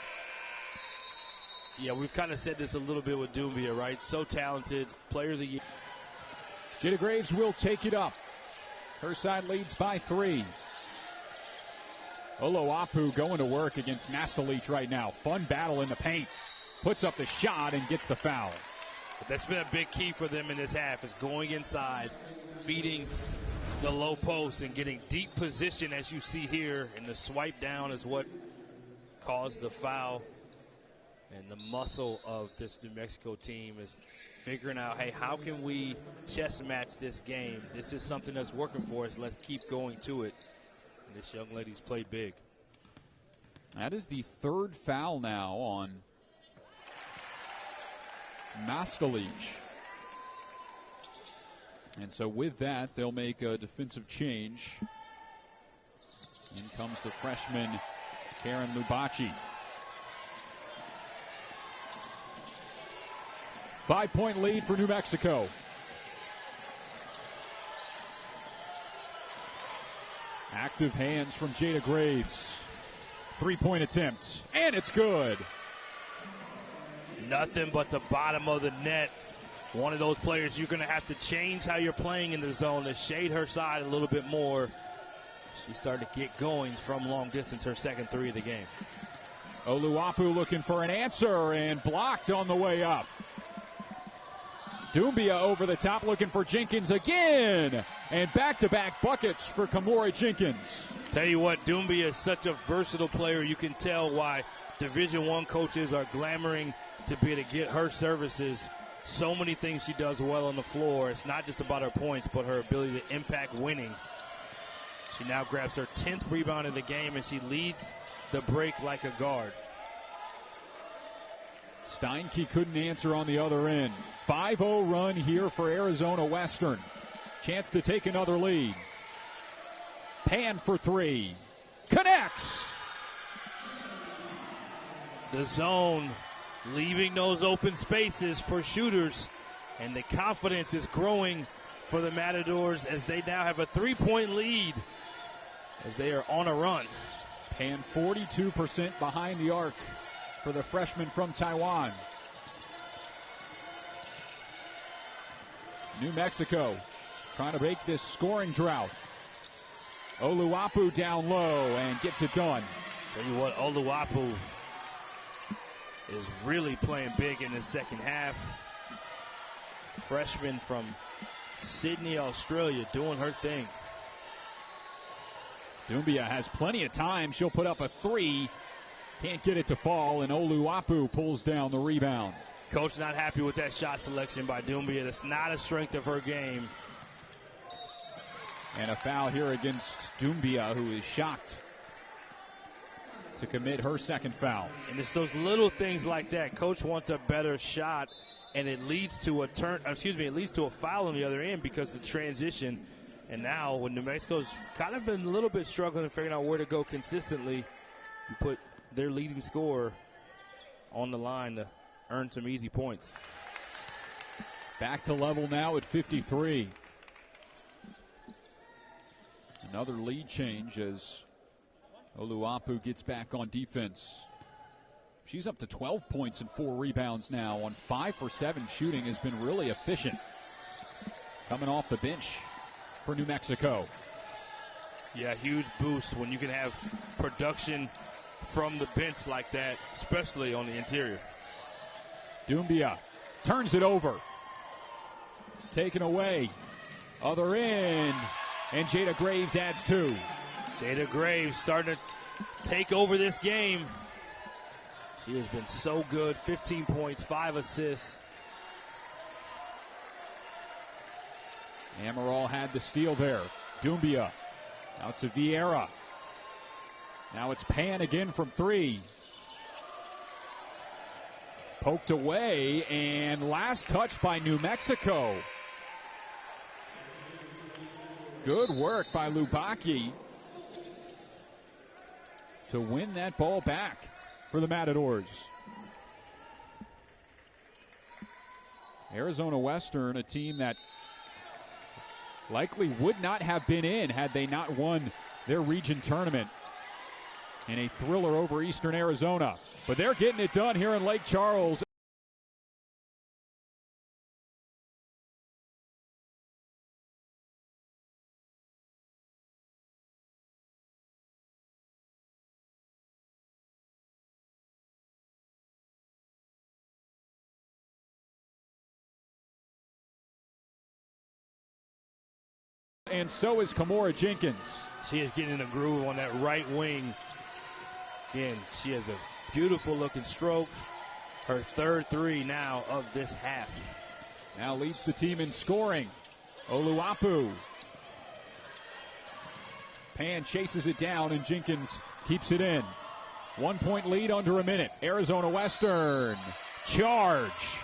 S2: Yeah, we've kind of said this a little bit with Doumbia, right? So talented. Player of the year.
S1: Jada Graves will take it up. Her side leads by 3. Oloapu going to work against Mastalich right now. Fun battle in the paint. Puts up the shot and gets the foul.
S2: That's been a big key for them in this half, is going inside, feeding the low post and getting deep position, as you see here. And the swipe down is what caused the foul. And the muscle of this New Mexico team is figuring out, hey, how can we chess match this game? This is something that's working for us. Let's keep going to it. And this young lady's played big.
S1: That is the 3rd foul now on Mastalich. And so with that, they'll make a defensive change. In comes the freshman, Karen Lubachi. 5-point lead for New Mexico. Active hands from Jada Graves. 3-point attempt, and it's good.
S2: Nothing but the bottom of the net. One of those players you're going to have to change how you're playing in the zone to shade her side a little bit more. She started to get going from long distance, her second 3 of the game.
S1: Oluwapu looking for an answer and blocked on the way up. Doumbia over the top looking for Jenkins again. And back-to-back buckets for Kamora Jenkins.
S2: Tell you what, Doumbia is such a versatile player. You can tell why Division I coaches are glamoring to be able to get her services. So many things she does well on the floor. It's not just about her points, but her ability to impact winning. She now grabs her 10th rebound in the game, and she leads the break like a guard.
S1: Steinke couldn't answer on the other end. 5-0 run here for Arizona Western. Chance to take another lead. Pan for 3. Connects.
S2: The zone leaving those open spaces for shooters, and the confidence is growing for the Matadors as they now have a 3-point lead as they are on a run.
S1: Pan 42% behind the arc for the freshman from Taiwan. New Mexico trying to break this scoring drought. Oluwapu down low and gets it done.
S2: Tell you what, Oluwapu is really playing big in the second half. Freshman from Sydney, Australia, doing her thing.
S1: Doumbia has plenty of time. She'll put up a 3. Can't get it to fall, and Oluwapu pulls down the rebound.
S2: Coach not happy with that shot selection by Doumbia. That's not a strength of her game.
S1: And a foul here against Doumbia, who is shocked to commit her second foul.
S2: And it's those little things like that. Coach wants a better shot, and it leads to it leads to a foul on the other end because of the transition. And now when New Mexico's kind of been a little bit struggling figuring out where to go consistently, you put their leading scorer on the line to earn some easy points.
S1: Back to level now at 53. Another lead change as Oluwapu gets back on defense. She's up to 12 points and 4 rebounds now on 5 for 7 shooting. Has been really efficient. Coming off the bench for New Mexico.
S2: Yeah, huge boost when you can have production from the bench like that, especially on the interior.
S1: Doumbia turns it over. Taken away. Other end. And Jada Graves adds 2.
S2: Jada Graves starting to take over this game. She has been so good. 15 points, 5 assists.
S1: Amaral had the steal there. Doumbia out to Vieira. Now it's Pan again from 3. Poked away, and last touch by New Mexico. Good work by Lubaki to win that ball back for the Matadors. Arizona Western, a team that likely would not have been in had they not won their region tournament in a thriller over Eastern Arizona. But they're getting it done here in Lake Charles. And so is Kamora Jenkins.
S2: She is getting in a groove on that right wing. Again, she has a beautiful looking stroke. Her third three now of this half.
S1: Now leads the team in scoring. Oluwapu. Pan chases it down and Jenkins keeps it in. 1 point lead under a minute. Arizona Western. Charge.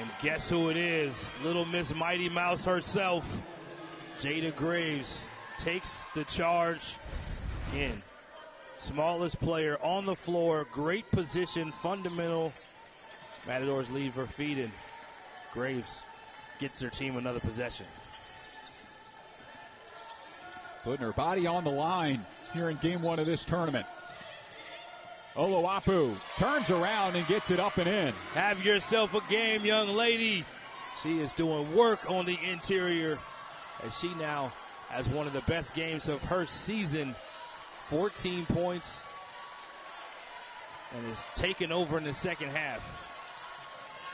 S2: And guess who it is? Little Miss Mighty Mouse herself. Jada Graves takes the charge in. Smallest player on the floor, great position, fundamental. Matadors leave her feet, and Graves gets their team another possession.
S1: Putting her body on the line here in game one of this tournament. Oluwapu turns around and gets it up and in.
S2: Have yourself a game, young lady. She is doing work on the interior, as she now has one of the best games of her season. 14 points and is taken over in the second half.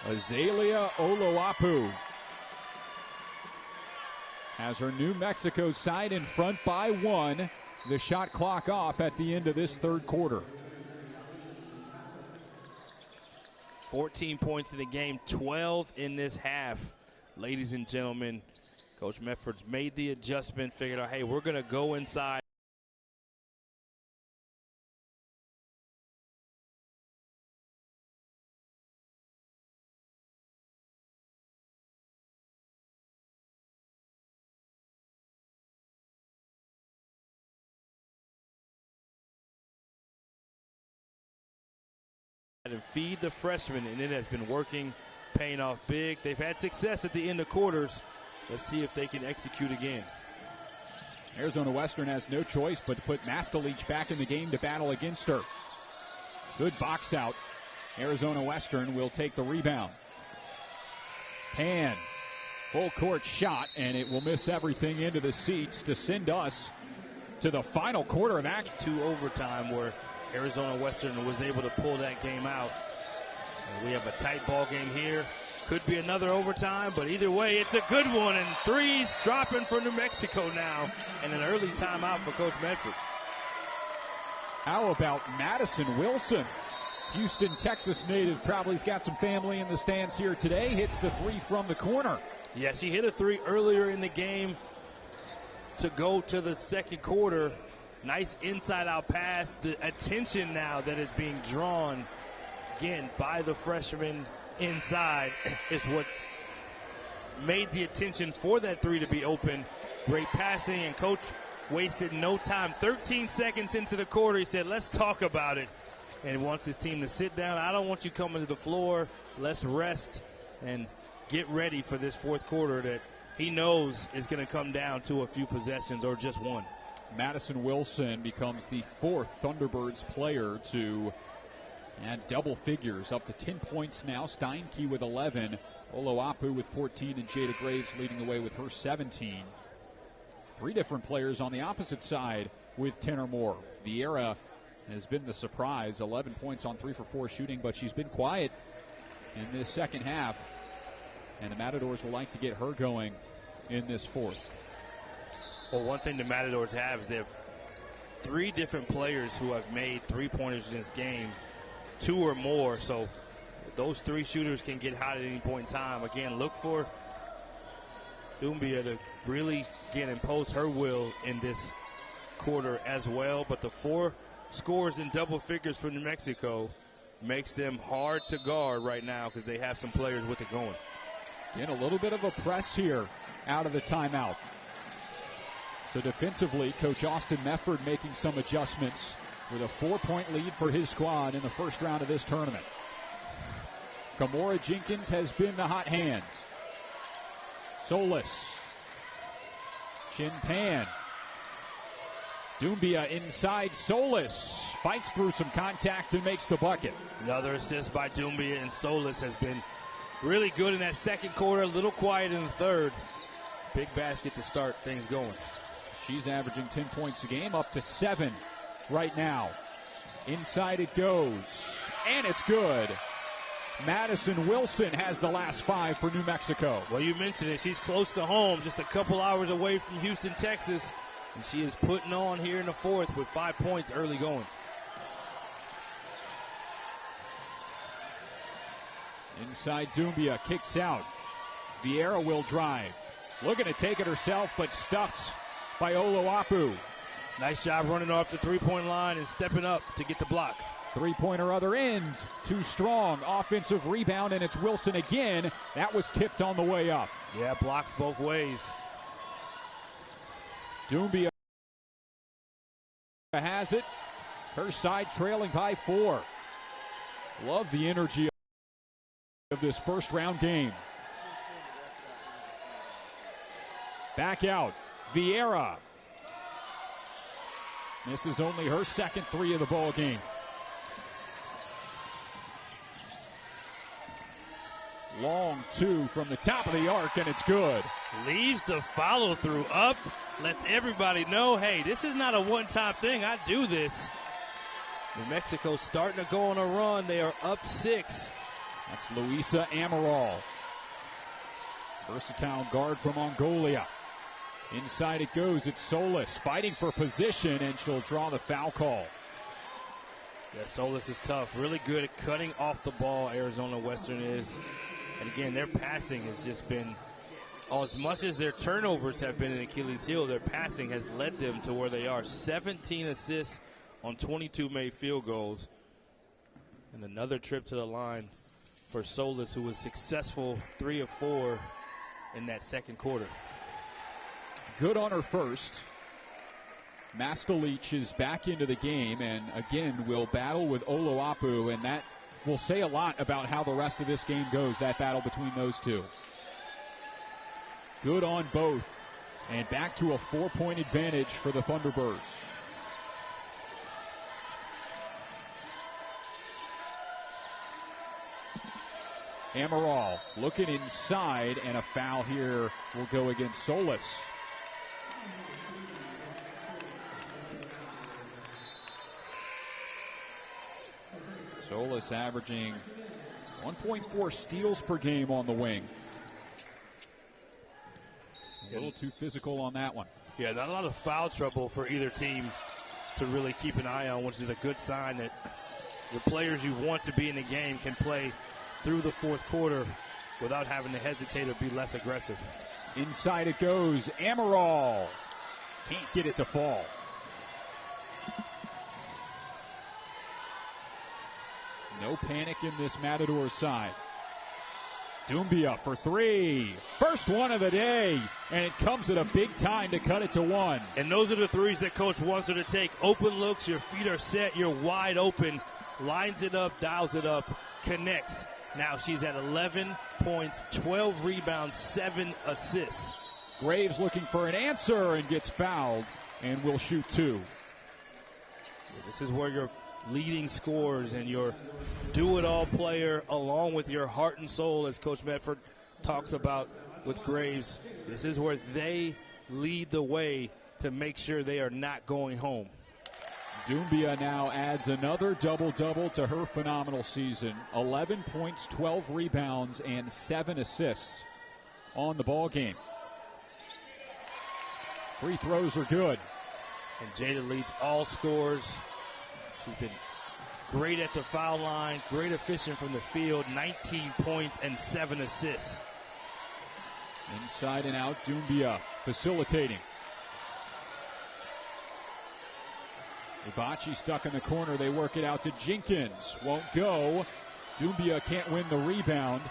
S1: Azalea Oluwapu has her New Mexico side in front by 1. The shot clock off at the end of this third quarter.
S2: 14 points in the game, 12 in this half. Ladies and gentlemen, Coach Medford's made the adjustment, figured out, hey, we're going to go inside. And feed the freshmen, and it has been working, paying off big. They've had success at the end of quarters. Let's see if they can execute again.
S1: Arizona Western has no choice but to put Mastalich back in the game to battle against her. Good box out. Arizona Western will take the rebound. Pan, full court shot, and it will miss everything into the seats to send us to the final quarter of action.
S2: To overtime, where Arizona Western was able to pull that game out. And we have a tight ball game here. Could be another overtime, but either way, it's a good one. And threes dropping for New Mexico now, and an early timeout for Coach Medford.
S1: How about Madison Wilson? Houston, Texas native, probably's got some family in the stands here today. Hits the three from the corner.
S2: Yes, he hit a three earlier in the game to go to the second quarter. Nice inside-out pass. The attention now that is being drawn, again, by the freshman inside is what made the attention for that three to be open. Great passing, and Coach wasted no time. 13 seconds into the quarter, he said, let's talk about it. And wants his team to sit down. I don't want you coming to the floor. Let's rest and get ready for this fourth quarter that he knows is going to come down to a few possessions or just one.
S1: Madison Wilson becomes the fourth Thunderbirds player to add double figures, up to 10 points now. Steinke with 11, Oluwapu with 14, and Jada Graves leading the way with her 17. Three different players on the opposite side with 10 or more. Vieira has been the surprise, 11 points on 3 for 4 shooting, but she's been quiet in this second half, and the Matadors will like to get her going in this fourth.
S2: Well, one thing the Matadors have is they have three different players who have made three-pointers in this game, 2 or more. So those three shooters can get hot at any point in time. Again, look for Doumbia to really, again, impose her will in this quarter as well. But the 4 scores in double figures for New Mexico makes them hard to guard right now because they have some players with it going.
S1: Again, a little bit of a press here out of the timeout. So defensively, Coach Austin Mefford making some adjustments with a 4-point lead for his squad in the first round of this tournament. Kamora Jenkins has been the hot hand. Solis Chin Pan. Doumbia inside. Solis fights through some contact and makes the bucket.
S2: Another assist by Doumbia, and Solis has been really good in that second quarter, a little quiet in the third. Big basket to start things going.
S1: She's averaging 10 points a game, up to 7 right now. Inside it goes, and it's good. Madison Wilson has the last 5 for New Mexico.
S2: Well, you mentioned it. She's close to home, just a couple hours away from Houston, Texas. And she is putting on here in the fourth with 5 points early going.
S1: Inside Doumbia, kicks out. Vieira will drive. Looking to take it herself, but stuffed by Oloapu.
S2: Nice job running off the three-point line and stepping up to get the block.
S1: Three-pointer other end. Too strong. Offensive rebound, and it's Wilson again. That was tipped on the way up.
S2: Yeah, blocks both ways.
S1: Doumbia has it. Her side trailing by 4. Love the energy of this first round game. Back out. Vieira. This is only her second 3 of the ball game. Long 2 from the top of the arc, and it's good.
S2: Leaves the follow through up. Lets everybody know, hey, this is not a one-time thing. I do this. New Mexico starting to go on a run. They are up 6.
S1: That's Luisa Amaral. Versatile guard from Mongolia. Inside it goes. It's Solis fighting for position, and she'll draw the foul call.
S2: Yeah, Solis is tough. Really good at cutting off the ball, Arizona Western is. And again, their passing has just been, as much as their turnovers have been an Achilles heel, their passing has led them to where they are. 17 assists on 22 made field goals. And another trip to the line for Solis, who was successful 3 of 4 in that second quarter.
S1: Good on her first. Mastalich is back into the game and again will battle with Oloapu, and that will say a lot about how the rest of this game goes, that battle between those two. Good on both, and back to a 4-point advantage for the Thunderbirds. Amaral looking inside, and a foul here will go against Solis. Solis averaging 1.4 steals per game on the wing. A little too physical on that one.
S2: Yeah, not a lot of foul trouble for either team to really keep an eye on, which is a good sign that the players you want to be in the game can play through the fourth quarter without having to hesitate or be less aggressive.
S1: Inside it goes. Amaral can't get it to fall. No panic in this Matador side. Doumbia for 3. First one of the day, and it comes at a big time to cut it to 1.
S2: And those are the threes that Coach wants her to take. Open looks, your feet are set, you're wide open. Lines it up, dials it up, connects. Now she's at 11 points, 12 rebounds, 7 assists.
S1: Graves looking for an answer and gets fouled and will shoot 2.
S2: This is where your leading scorers and your do-it-all player, along with your heart and soul, as Coach Medford talks about with Graves, this is where they lead the way to make sure they are not going home.
S1: Doumbia now adds another double-double to her phenomenal season. 11 points, 12 rebounds, and 7 assists on the ball game. Free throws are good.
S2: And Jada leads all scorers. She's been great at the foul line, great efficient from the field, 19 points and 7 assists.
S1: Inside and out, Doumbia facilitating. Ibachi stuck in the corner. They work it out to Jenkins. Won't go. Doumbia can't win the rebound.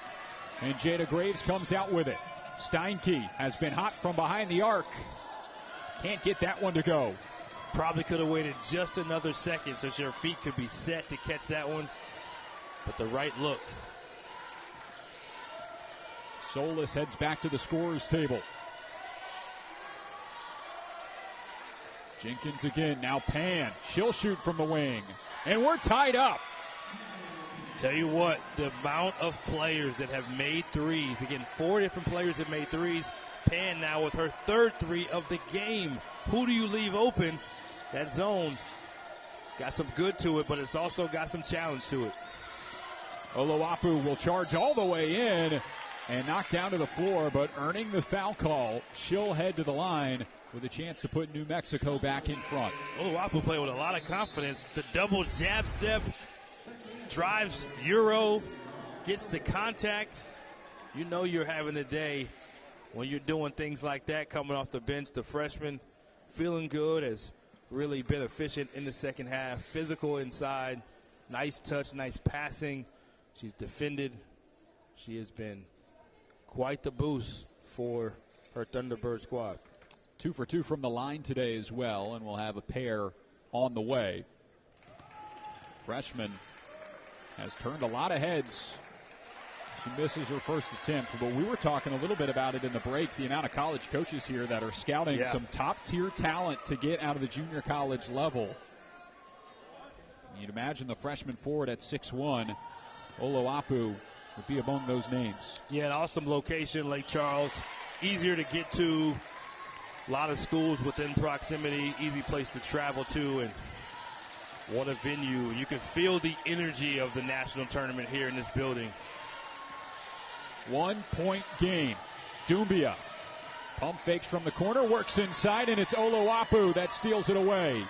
S1: And Jada Graves comes out with it. Steinke has been hot from behind the arc. Can't get that one to go.
S2: Probably could have waited just another second so your feet could be set to catch that one. But the right look.
S1: Solis heads back to the scorer's table. Jenkins again, now Pan. She'll shoot from the wing. And we're tied up.
S2: Tell you what, the amount of players that have made threes. Again, 4 different players have made threes. Pan now with her 3rd 3 of the game. Who do you leave open? That zone, it's got some good to it, but it's also got some challenge to it.
S1: Oloapu will charge all the way in and knock down to the floor, but earning the foul call. She'll head to the line with a chance to put New Mexico back in front.
S2: Oloapu played with a lot of confidence. The double jab step, drives Euro, gets the contact. You know you're having a day when you're doing things like that coming off the bench. The freshman feeling good, has really been efficient in the second half. Physical inside, nice touch, nice passing. She's defended. She has been quite the boost for her Thunderbird squad.
S1: 2 for 2 from the line today as well, and we'll have a pair on the way. Freshman has turned a lot of heads. She misses her first attempt, but we were talking a little bit about it in the break, the amount of college coaches here that are scouting some top-tier talent to get out of the junior college level. You'd imagine the freshman forward at 6'1", Oloapu, would be among those names.
S2: Yeah, an awesome location, Lake Charles. Easier to get to. A lot of schools within proximity, easy place to travel to, and what a venue. You can feel the energy of the national tournament here in this building.
S1: 1-point game. Doumbia pump fakes from the corner, works inside, and it's Oloapu that steals it away.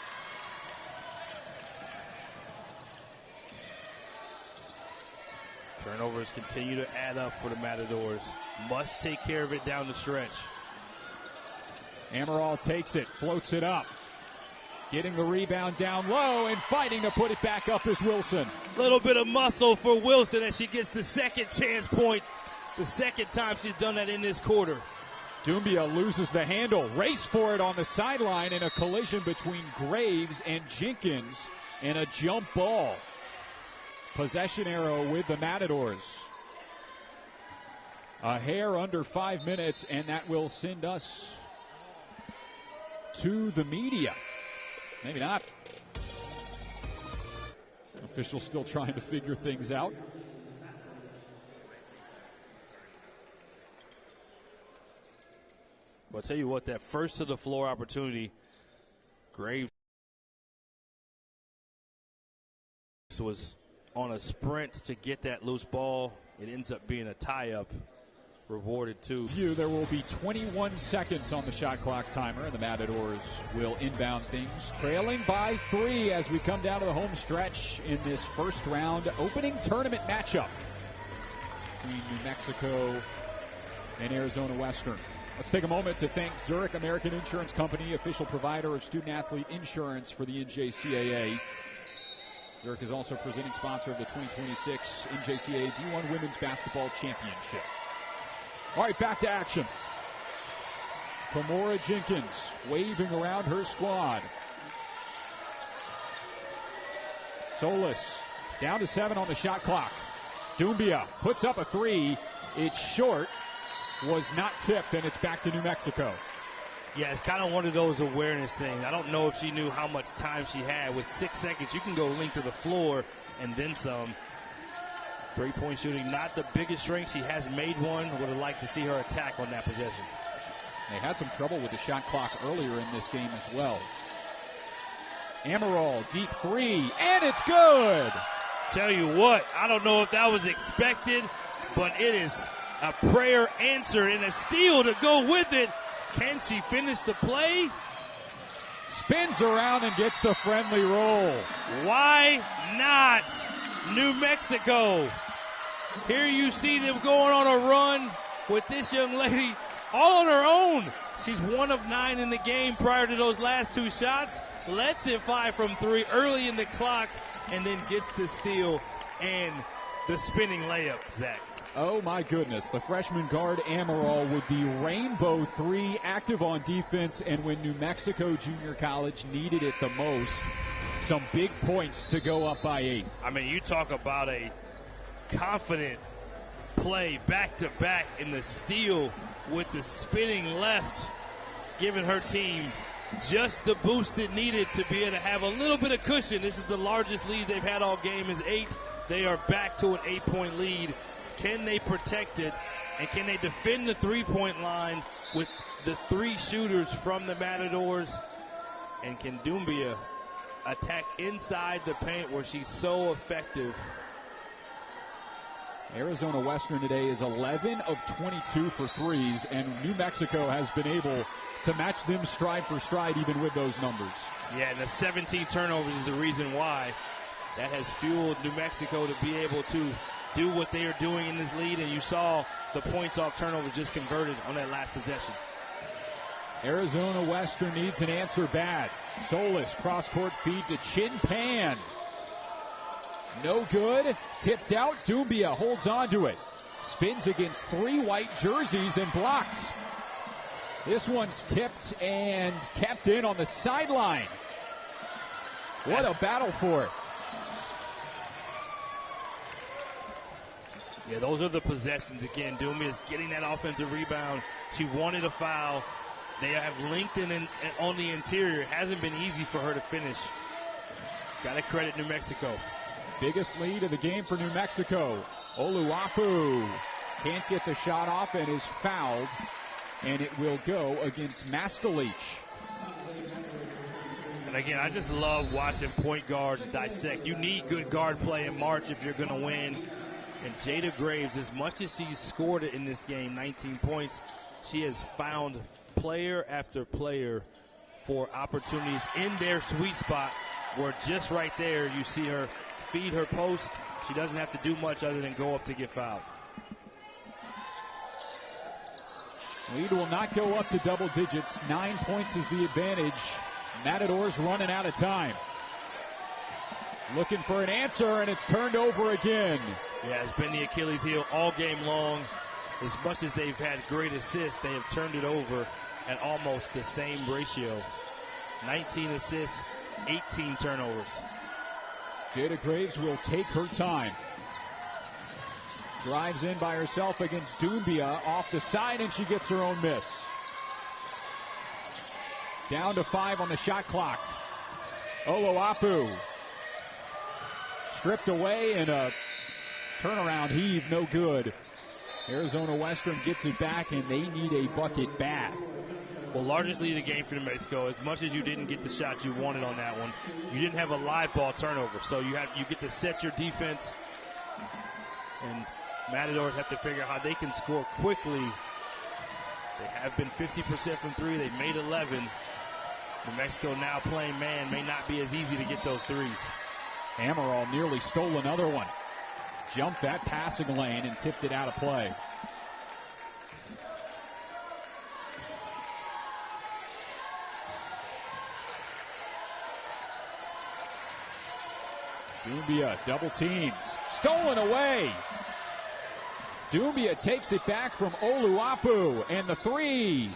S2: Turnovers continue to add up for the Matadors. Must take care of it down the stretch.
S1: Amaral takes it, floats it up. Getting the rebound down low and fighting to put it back up is Wilson.
S2: Little bit of muscle for Wilson as she gets the second chance point. The second time she's done that in this quarter.
S1: Doumbia loses the handle. Race for it on the sideline in a collision between Graves and Jenkins and a jump ball. Possession arrow with the Matadors. A hair under 5 minutes, and that will send us to the media. Maybe not. Officials still trying to figure things out.
S2: Well, I'll tell you what, that first to the floor opportunity, Graves was on a sprint to get that loose ball. It ends up being a tie-up, rewarded too.
S1: There will be 21 seconds on the shot clock timer, and the Matadors will inbound things, trailing by 3 as we come down to the home stretch in this first round opening tournament matchup between New Mexico and Arizona Western. Let's take a moment to thank Zurich American Insurance Company, official provider of student-athlete insurance for the NJCAA. Zurich is also presenting sponsor of the 2026 NJCAA D1 Women's Basketball Championship. All right, back to action. Kimora Jenkins waving around her squad. Solis down to 7 on the shot clock. Doumbia puts up a 3. It's short. Was not tipped, and it's back to New Mexico.
S2: Yeah, it's kind of one of those awareness things. I don't know if she knew how much time she had. With 6 seconds, you can go link to the floor and then some. Three-point shooting, not the biggest strength. She has made one. Would have liked to see her attack on that possession.
S1: They had some trouble with the shot clock earlier in this game as well. Amaral, deep 3, and it's good!
S2: Tell you what, I don't know if that was expected, but it is a prayer answered and a steal to go with it. Can she finish the play?
S1: Spins around and gets the friendly roll.
S2: Why not New Mexico? Here you see them going on a run with this young lady all on her own. She's 1 of 9 in the game prior to those last 2 shots. Lets it fly from 3 early in the clock and then gets the steal and the spinning layup, Zach.
S1: Oh, my goodness. The freshman guard, Amaral, with the rainbow 3, active on defense, and when New Mexico Junior College needed it the most, some big points to go up by 8.
S2: I mean, you talk about a confident play back-to-back in the steal with the spinning left, giving her team just the boost it needed to be able to have a little bit of cushion. This is the largest lead they've had all game is 8. They are back to an 8-point lead. Can they protect it? And can they defend the three-point line with the 3 shooters from the Matadors? And can Doumbia attack inside the paint where she's so effective?
S1: Arizona Western today is 11 of 22 for threes, and New Mexico has been able to match them stride for stride even with those numbers.
S2: Yeah, and the 17 turnovers is the reason why. That has fueled New Mexico to be able to do what they are doing in this lead, and you saw the points off turnovers just converted on that last possession.
S1: Arizona Western needs an answer bad. Solis, cross-court feed to Chin Pan. No good. Tipped out. Doumbia holds on to it. Spins against 3 white jerseys and blocked. This one's tipped and kept in on the sideline. What a battle for it.
S2: Yeah, those are the possessions again. Doumbia is getting that offensive rebound. She wanted a foul. They have lengthened on the interior. It hasn't been easy for her to finish. Got to credit New Mexico.
S1: Biggest lead of the game for New Mexico. Oluwapu can't get the shot off and is fouled, and it will go against Mastalich.
S2: And again, I just love watching point guards dissect. You need good guard play in March if you're going to win. And Jada Graves, as much as she's scored in this game, 19 points, she has found player after player for opportunities in their sweet spot where just right there you see her feed her post. She doesn't have to do much other than go up to get fouled.
S1: Lead will not go up to double digits. 9 points is the advantage. Matadors running out of time. Looking for an answer, and it's turned over again.
S2: Yeah, it's been the Achilles heel all game long. As much as they've had great assists, they have turned it over at almost the same ratio. 19 assists, 18 turnovers.
S1: Jada Graves will take her time. Drives in by herself against Doumbia off the side, and she gets her own miss. Down to 5 on the shot clock. Oluwapu stripped away, and a turnaround heave, no good. Arizona Western gets it back, and they need a bucket bad.
S2: Well, largest lead of the game for New Mexico. As much as you didn't get the shot you wanted on that one, you didn't have a live ball turnover. So you get to set your defense, and Matadors have to figure out how they can score quickly. They have been 50% from 3. They've made 11. New Mexico now playing man may not be as easy to get those threes.
S1: Amaral nearly stole another one. Jumped that passing lane and tipped it out of play. Doumbia double teams. Stolen away. Doumbia takes it back from Oluwapu, and the 3,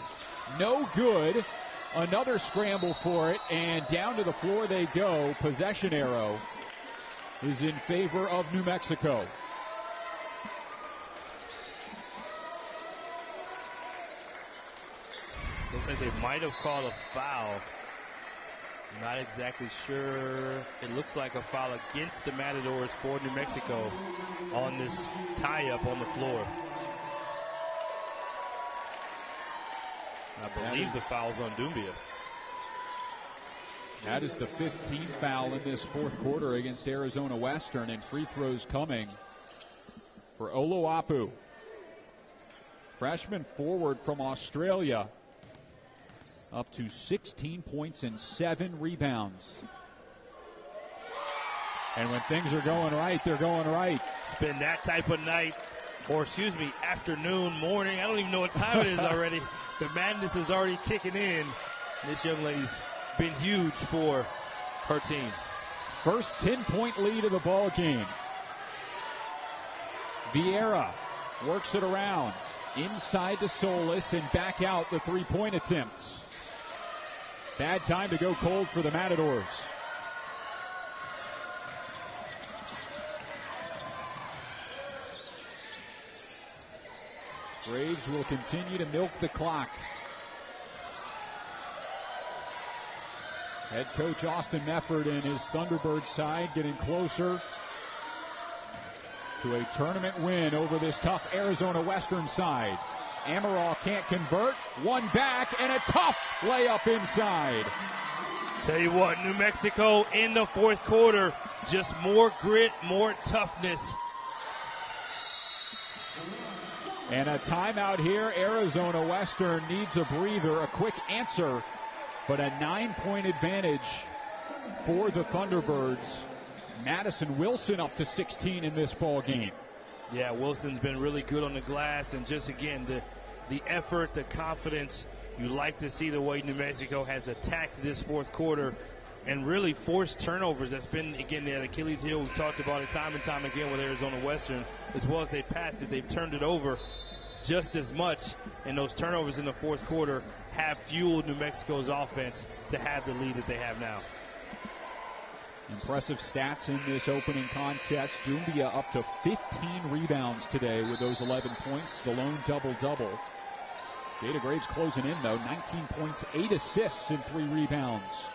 S1: no good. Another scramble for it, and down to the floor they go. Possession arrow is in favor of New Mexico.
S2: Looks like they might have called a foul. Not exactly sure. It looks like a foul against the Matadors for New Mexico on this tie-up on the floor. I believe the foul's on Doumbia.
S1: That is the 15th foul in this fourth quarter against Arizona Western, and free throws coming for Oluwapu. Freshman forward from Australia, up to 16 points and 7 rebounds. And when things are going right, they're going right.
S2: It's been that type of night, or excuse me, afternoon, morning. I don't even know what time it is already. The madness is already kicking in. This young lady's been huge for her team.
S1: First 10-point lead of the ball game. Vieira works it around. Inside to Solis and back out the three-point attempts. Bad time to go cold for the Matadors. Graves will continue to milk the clock. Head coach Austin Mefford and his Thunderbird side getting closer to a tournament win over this tough Arizona Western side. Amaral can't convert. One back and a tough layup inside.
S2: Tell you what, New Mexico in the fourth quarter, just more grit, more toughness.
S1: And a timeout here. Arizona Western needs a breather, a quick answer, but a 9-point advantage for the Thunderbirds. Madison Wilson up to 16 in this ball game.
S2: Yeah, Wilson's been really good on the glass, and just again, the effort, the confidence. You like to see the way New Mexico has attacked this fourth quarter and really forced turnovers. That's been, again, the Achilles heel. We've talked about it time and time again with Arizona Western. As well as they passed it, they've turned it over just as much, and those turnovers in the fourth quarter have fueled New Mexico's offense to have the lead that they have now.
S1: Impressive stats in this opening contest. Doumbia up to 15 rebounds today with those 11 points, the lone double-double. Jada Graves closing in, though, 19 points, 8 assists, and 3 rebounds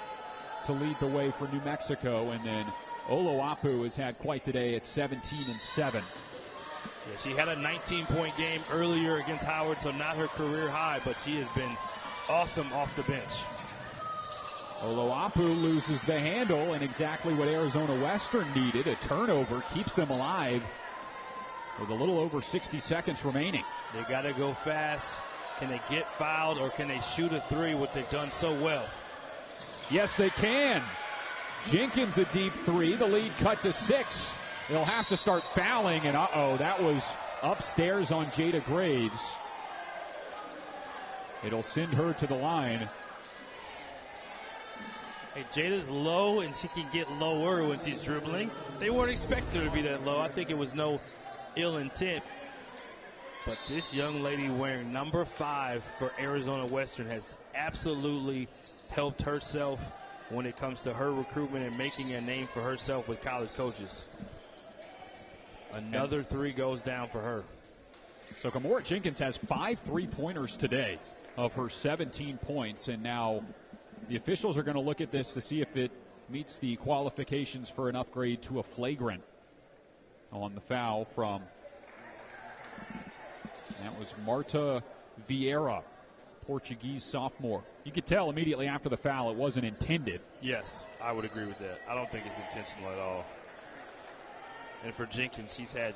S1: to lead the way for New Mexico. And then Oloapu has had quite the day at 17 and 7.
S2: Yeah, she had a 19-point game earlier against Howard, so not her career high, but she has been awesome off the bench.
S1: Oloapu loses the handle, and exactly what Arizona Western needed. A turnover keeps them alive with a little over 60 seconds remaining.
S2: They got to go fast. Can they get fouled, or can they shoot a three, what they've done so well?
S1: Yes, they can. Jenkins a deep three. The lead cut to 6. They'll have to start fouling, and that was upstairs on Jada Graves. It'll send her to the line.
S2: Hey, Jada's low, and she can get lower when she's dribbling. They weren't expecting her to be that low. I think it was no ill intent. But this young lady wearing number 5 for Arizona Western has absolutely helped herself when it comes to her recruitment and making a name for herself with college coaches. Another 3 goes down for her.
S1: So Kamora Jenkins has 5 3-pointers today of her 17 points, and now the officials are going to look at this to see if it meets the qualifications for an upgrade to a flagrant on the foul from, that was Marta Vieira, Portuguese sophomore. You could tell immediately after the foul it wasn't intended.
S2: Yes, I would agree with that. I don't think it's intentional at all. And for Jenkins, she's had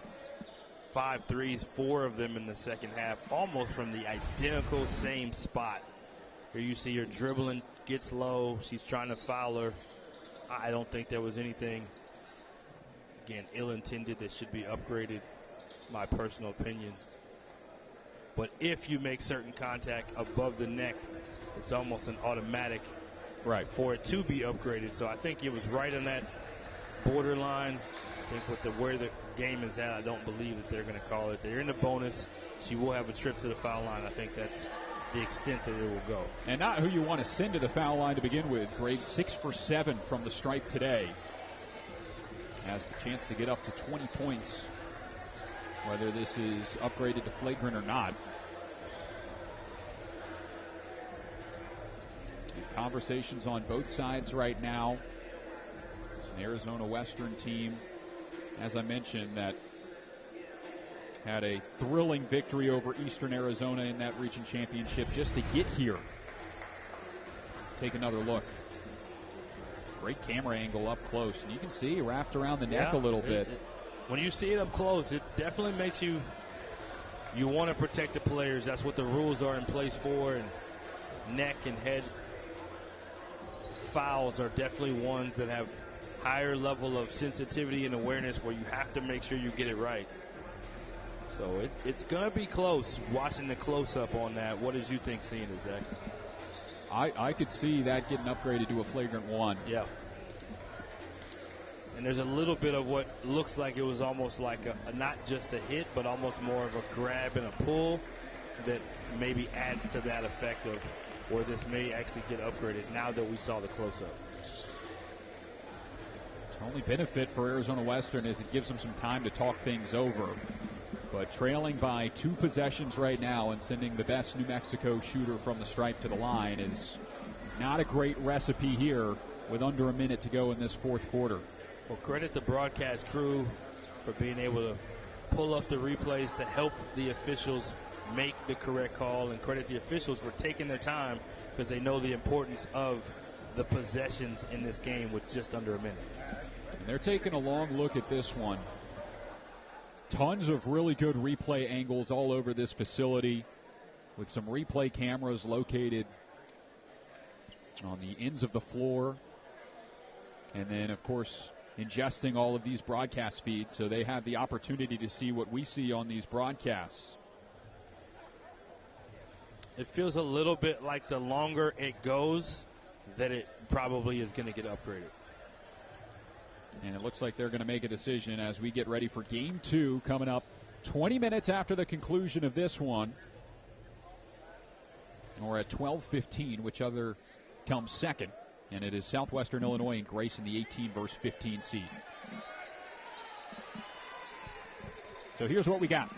S2: 5 threes, 4 of them in the second half, almost from the identical same spot. Here you see her dribbling, gets low, she's trying to foul her. I don't think there was anything, again, ill-intended that should be upgraded, my personal opinion. But if you make certain contact above the neck, it's almost an automatic for it to be upgraded. So I think it was right on that borderline. I think with where the game is at, I don't believe that they're going to call it. They're in the bonus. She will have a trip to the foul line. I think that's the extent that it will go.
S1: And not who you want to send to the foul line to begin with. Graves 6 for 7 from the stripe today. Has the chance to get up to 20 points, whether this is upgraded to flagrant or not. Conversations on both sides right now. The Arizona Western team, as I mentioned, that had a thrilling victory over Eastern Arizona in that region championship just to get here. Take another look. Great camera angle up close. And you can see wrapped around the neck a little bit.
S2: When you see it up close, it definitely makes you want to protect the players. That's what the rules are in place for. And neck and head fouls are definitely ones that have higher level of sensitivity and awareness where you have to make sure you get it right. So it's going to be close. Watching the close-up on that, what did you think seeing it, Zach?
S1: I could see that getting upgraded to a flagrant 1.
S2: Yeah. And there's a little bit of what looks like it was almost like a not just a hit, but almost more of a grab and a pull that maybe adds to that effect of where this may actually get upgraded now that we saw the close-up.
S1: Only benefit for Arizona Western is it gives them some time to talk things over. But trailing by 2 possessions right now and sending the best New Mexico shooter from the stripe to the line is not a great recipe here with under a minute to go in this fourth quarter.
S2: Well, credit the broadcast crew for being able to pull up the replays to help the officials make the correct call, and credit the officials for taking their time because they know the importance of the possessions in this game with just under a minute.
S1: And they're taking a long look at this one. Tons of really good replay angles all over this facility with some replay cameras located on the ends of the floor. And then, of course, ingesting all of these broadcast feeds so they have the opportunity to see what we see on these broadcasts.
S2: It feels a little bit like the longer it goes, that it probably is going to get upgraded.
S1: And it looks like they're going to make a decision as we get ready for Game 2 coming up 20 minutes after the conclusion of this one. Or at 12:15, whichever comes second. And it is Southwestern Illinois and Grayson, the 18 versus 15 seed. So here's what we got.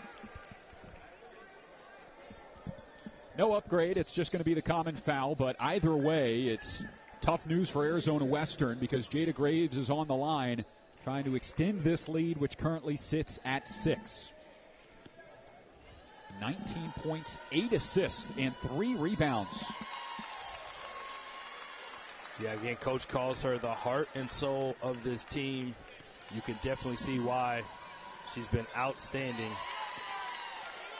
S1: No upgrade. It's just going to be the common foul. But either way, it's tough news for Arizona Western because Jada Graves is on the line trying to extend this lead, which currently sits at 6. 19 points, 8 assists, and 3 rebounds.
S2: Yeah, again, Coach calls her the heart and soul of this team. You can definitely see why she's been outstanding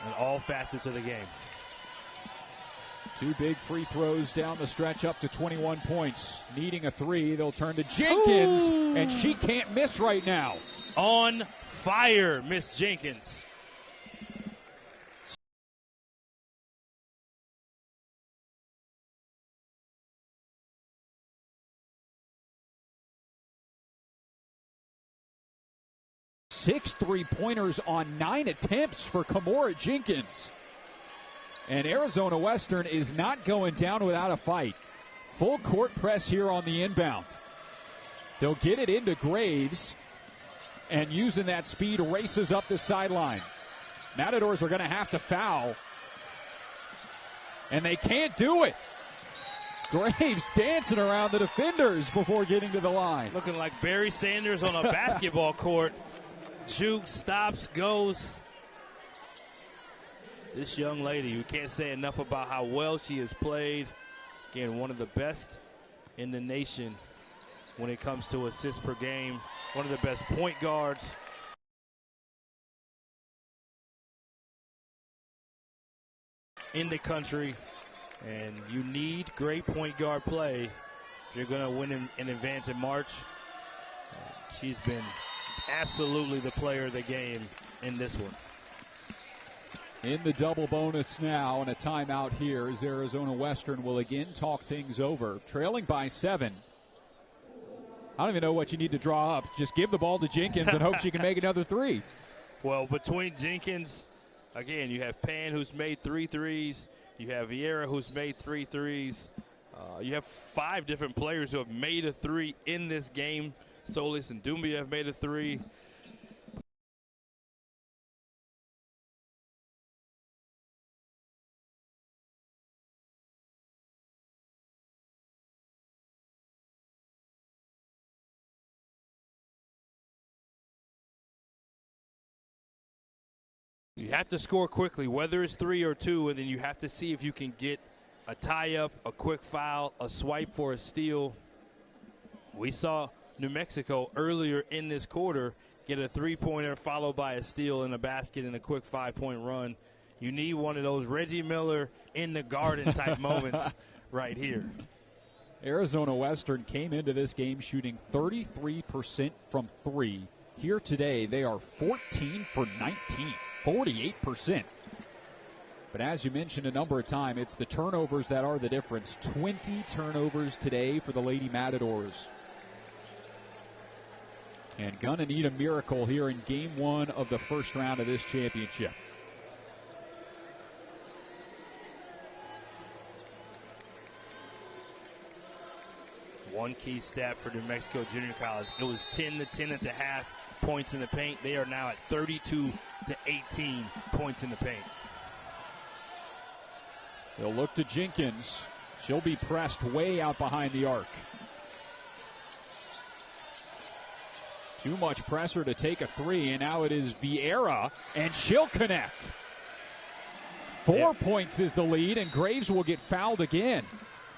S2: in all facets of the game.
S1: 2 big free throws down the stretch up to 21 points. Needing a 3, they'll turn to Jenkins, and she can't miss right now.
S2: On fire, Miss Jenkins.
S1: Six three-pointers on 9 attempts for Kamora Jenkins. And Arizona Western is not going down without a fight. Full court press here on the inbound. They'll get it into Graves, and using that speed, races up the sideline. Matadors are going to have to foul, and they can't do it. Graves dancing around the defenders before getting to the line.
S2: Looking like Barry Sanders on a basketball court. Juke, stops, goes. This young lady, you can't say enough about how well she has played. Again, one of the best in the nation when it comes to assists per game. One of the best point guards. In the country. And you need great point guard play if you're going to win in advance in March. She's been absolutely the player of the game in this one.
S1: In the double bonus now, and a timeout here as Arizona Western will again talk things over. Trailing by 7. I don't even know what you need to draw up. Just give the ball to Jenkins and hope she can make another 3.
S2: Well, between Jenkins, again, you have Pan, who's made 3 threes. You have Vieira, who's made 3 threes. You have 5 different players who have made a 3 in this game. Solis and Doumbia have made a 3. You have to score quickly, whether it's 3 or 2, and then you have to see if you can get a tie-up, a quick foul, a swipe for a steal. We saw New Mexico earlier in this quarter get a 3-pointer followed by a steal and a basket and a quick 5-point run. You need one of those Reggie Miller in the garden type moments right here.
S1: Arizona Western came into this game shooting 33% from 3. Here today, they are 14 for 19, 48%. But as you mentioned a number of times, it's the turnovers that are the difference. 20 turnovers today for the Lady Matadors. And gonna need a miracle here in game 1 of the first round of this championship.
S2: One key stat for New Mexico Junior College. It was 10 to 10 at the half points in the paint. They are now at 32 to 18 points in the paint.
S1: They'll look to Jenkins. She'll be pressed way out behind the arc. Too much pressure to take a three, and now it is Vieira, and she'll connect. 4 points is the lead, and Graves will get fouled again.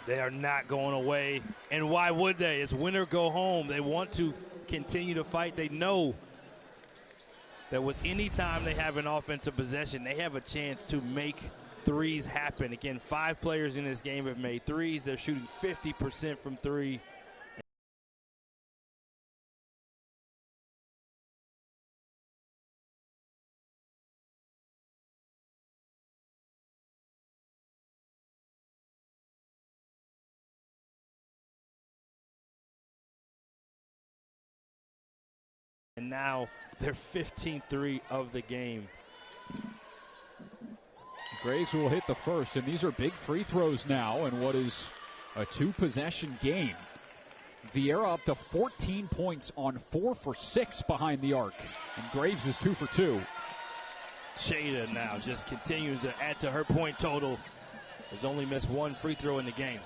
S2: They are not going away, and why would they? It's win or go home. They want to continue to fight. They know that with any time they have an offensive possession, they have a chance to make threes happen. Again, 5 players in this game have made threes. They're shooting 50% from three. And now their 15th three of the game.
S1: Graves will hit the first, and these are big free throws now in what is a 2-possession game. Vieira up to 14 points on 4 for 6 behind the arc, and Graves is 2 for 2.
S2: Jada now just continues to add to her point total. Has only missed 1 free throw in the game.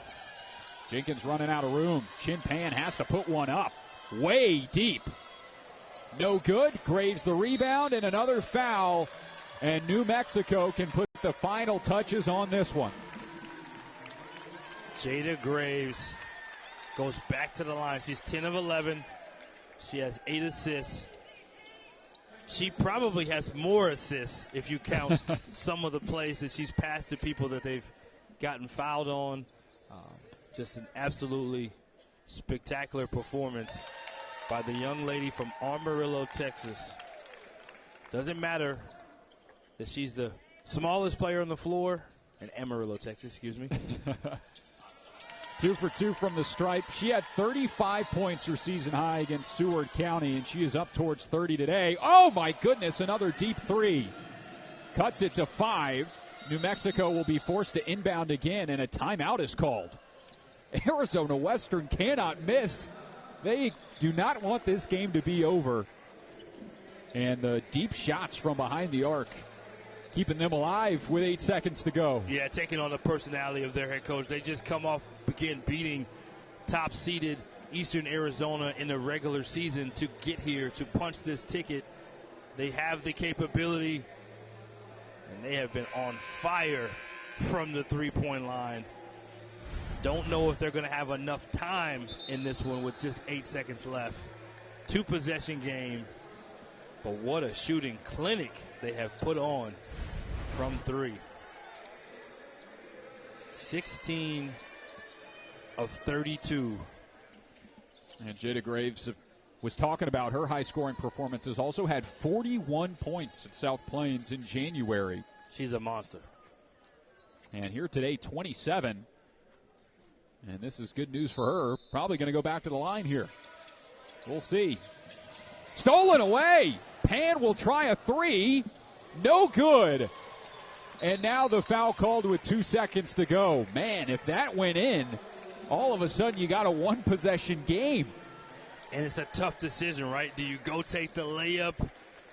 S1: Jenkins running out of room. Chin Pan has to put one up. Way deep. No good. Graves the rebound, and another foul. And New Mexico can put the final touches on this one.
S2: Jada Graves goes back to the line. She's 10 of 11. She has 8 assists. She probably has more assists if you count some of the plays that she's passed to people that they've gotten fouled on. Just an absolutely spectacular performance by the young lady from Amarillo, Texas. Doesn't matter that she's the smallest player on the floor in Amarillo, Texas, excuse me.
S1: 2 for 2 from the stripe. She had 35 points her season high against Seward County, and she is up towards 30 today. Oh, my goodness, another deep three. Cuts it to 5. New Mexico will be forced to inbound again, and a timeout is called. Arizona Western cannot miss. They do not want this game to be over. And the deep shots from behind the arc, keeping them alive with 8 seconds to go.
S2: Yeah, taking on the personality of their head coach. They just come off, again, beating top-seeded Eastern Arizona in the regular season to get here, to punch this ticket. They have the capability, and they have been on fire from the three-point line. Don't know if they're going to have enough time in this one with just 8 seconds left. 2-possession game, but what a shooting clinic they have put on from 3. 16 of 32.
S1: And Jada Graves was talking about her high-scoring performances. Also had 41 points at South Plains in January.
S2: She's a monster.
S1: And here today, 27. And this is good news for her. Probably going to go back to the line here. We'll see. Stolen away. Pan will try a 3. No good. And now the foul called with 2 seconds to go. Man, if that went in, all of a sudden you got a 1-possession game.
S2: And it's a tough decision, right? Do you go take the layup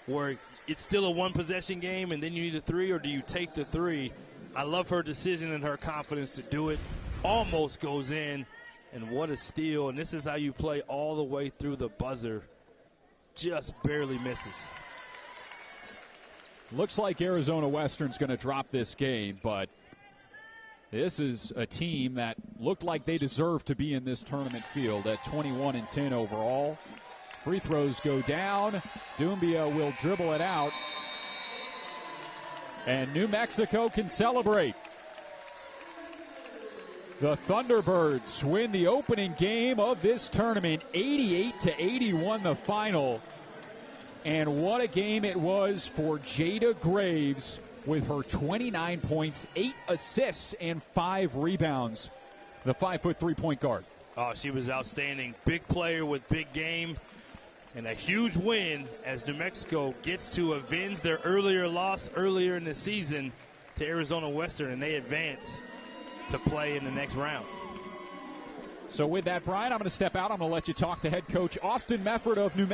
S2: where it's still a 1-possession game and then you need a 3, or do you take the 3? I love her decision and her confidence to do it. Almost goes in, and what a steal. And this is how you play all the way through the buzzer. Just barely misses.
S1: Looks like Arizona Western's going to drop this game, but this is a team that looked like they deserved to be in this tournament field at 21-10 overall. Free throws go down. Doumbia will dribble it out. And New Mexico can celebrate. The Thunderbirds win the opening game of this tournament, 88-81 the final. And what a game it was for Jada Graves with her 29 points, 8 assists, and 5 rebounds. The 5'3" point guard.
S2: Oh, she was outstanding. Big player with big game. And a huge win as New Mexico gets to avenge their earlier loss earlier in the season to Arizona Western, and they advance to play in the next round.
S1: So with that, Brian, I'm going to step out. I'm going to let you talk to head coach Austin Mefford of New Mexico.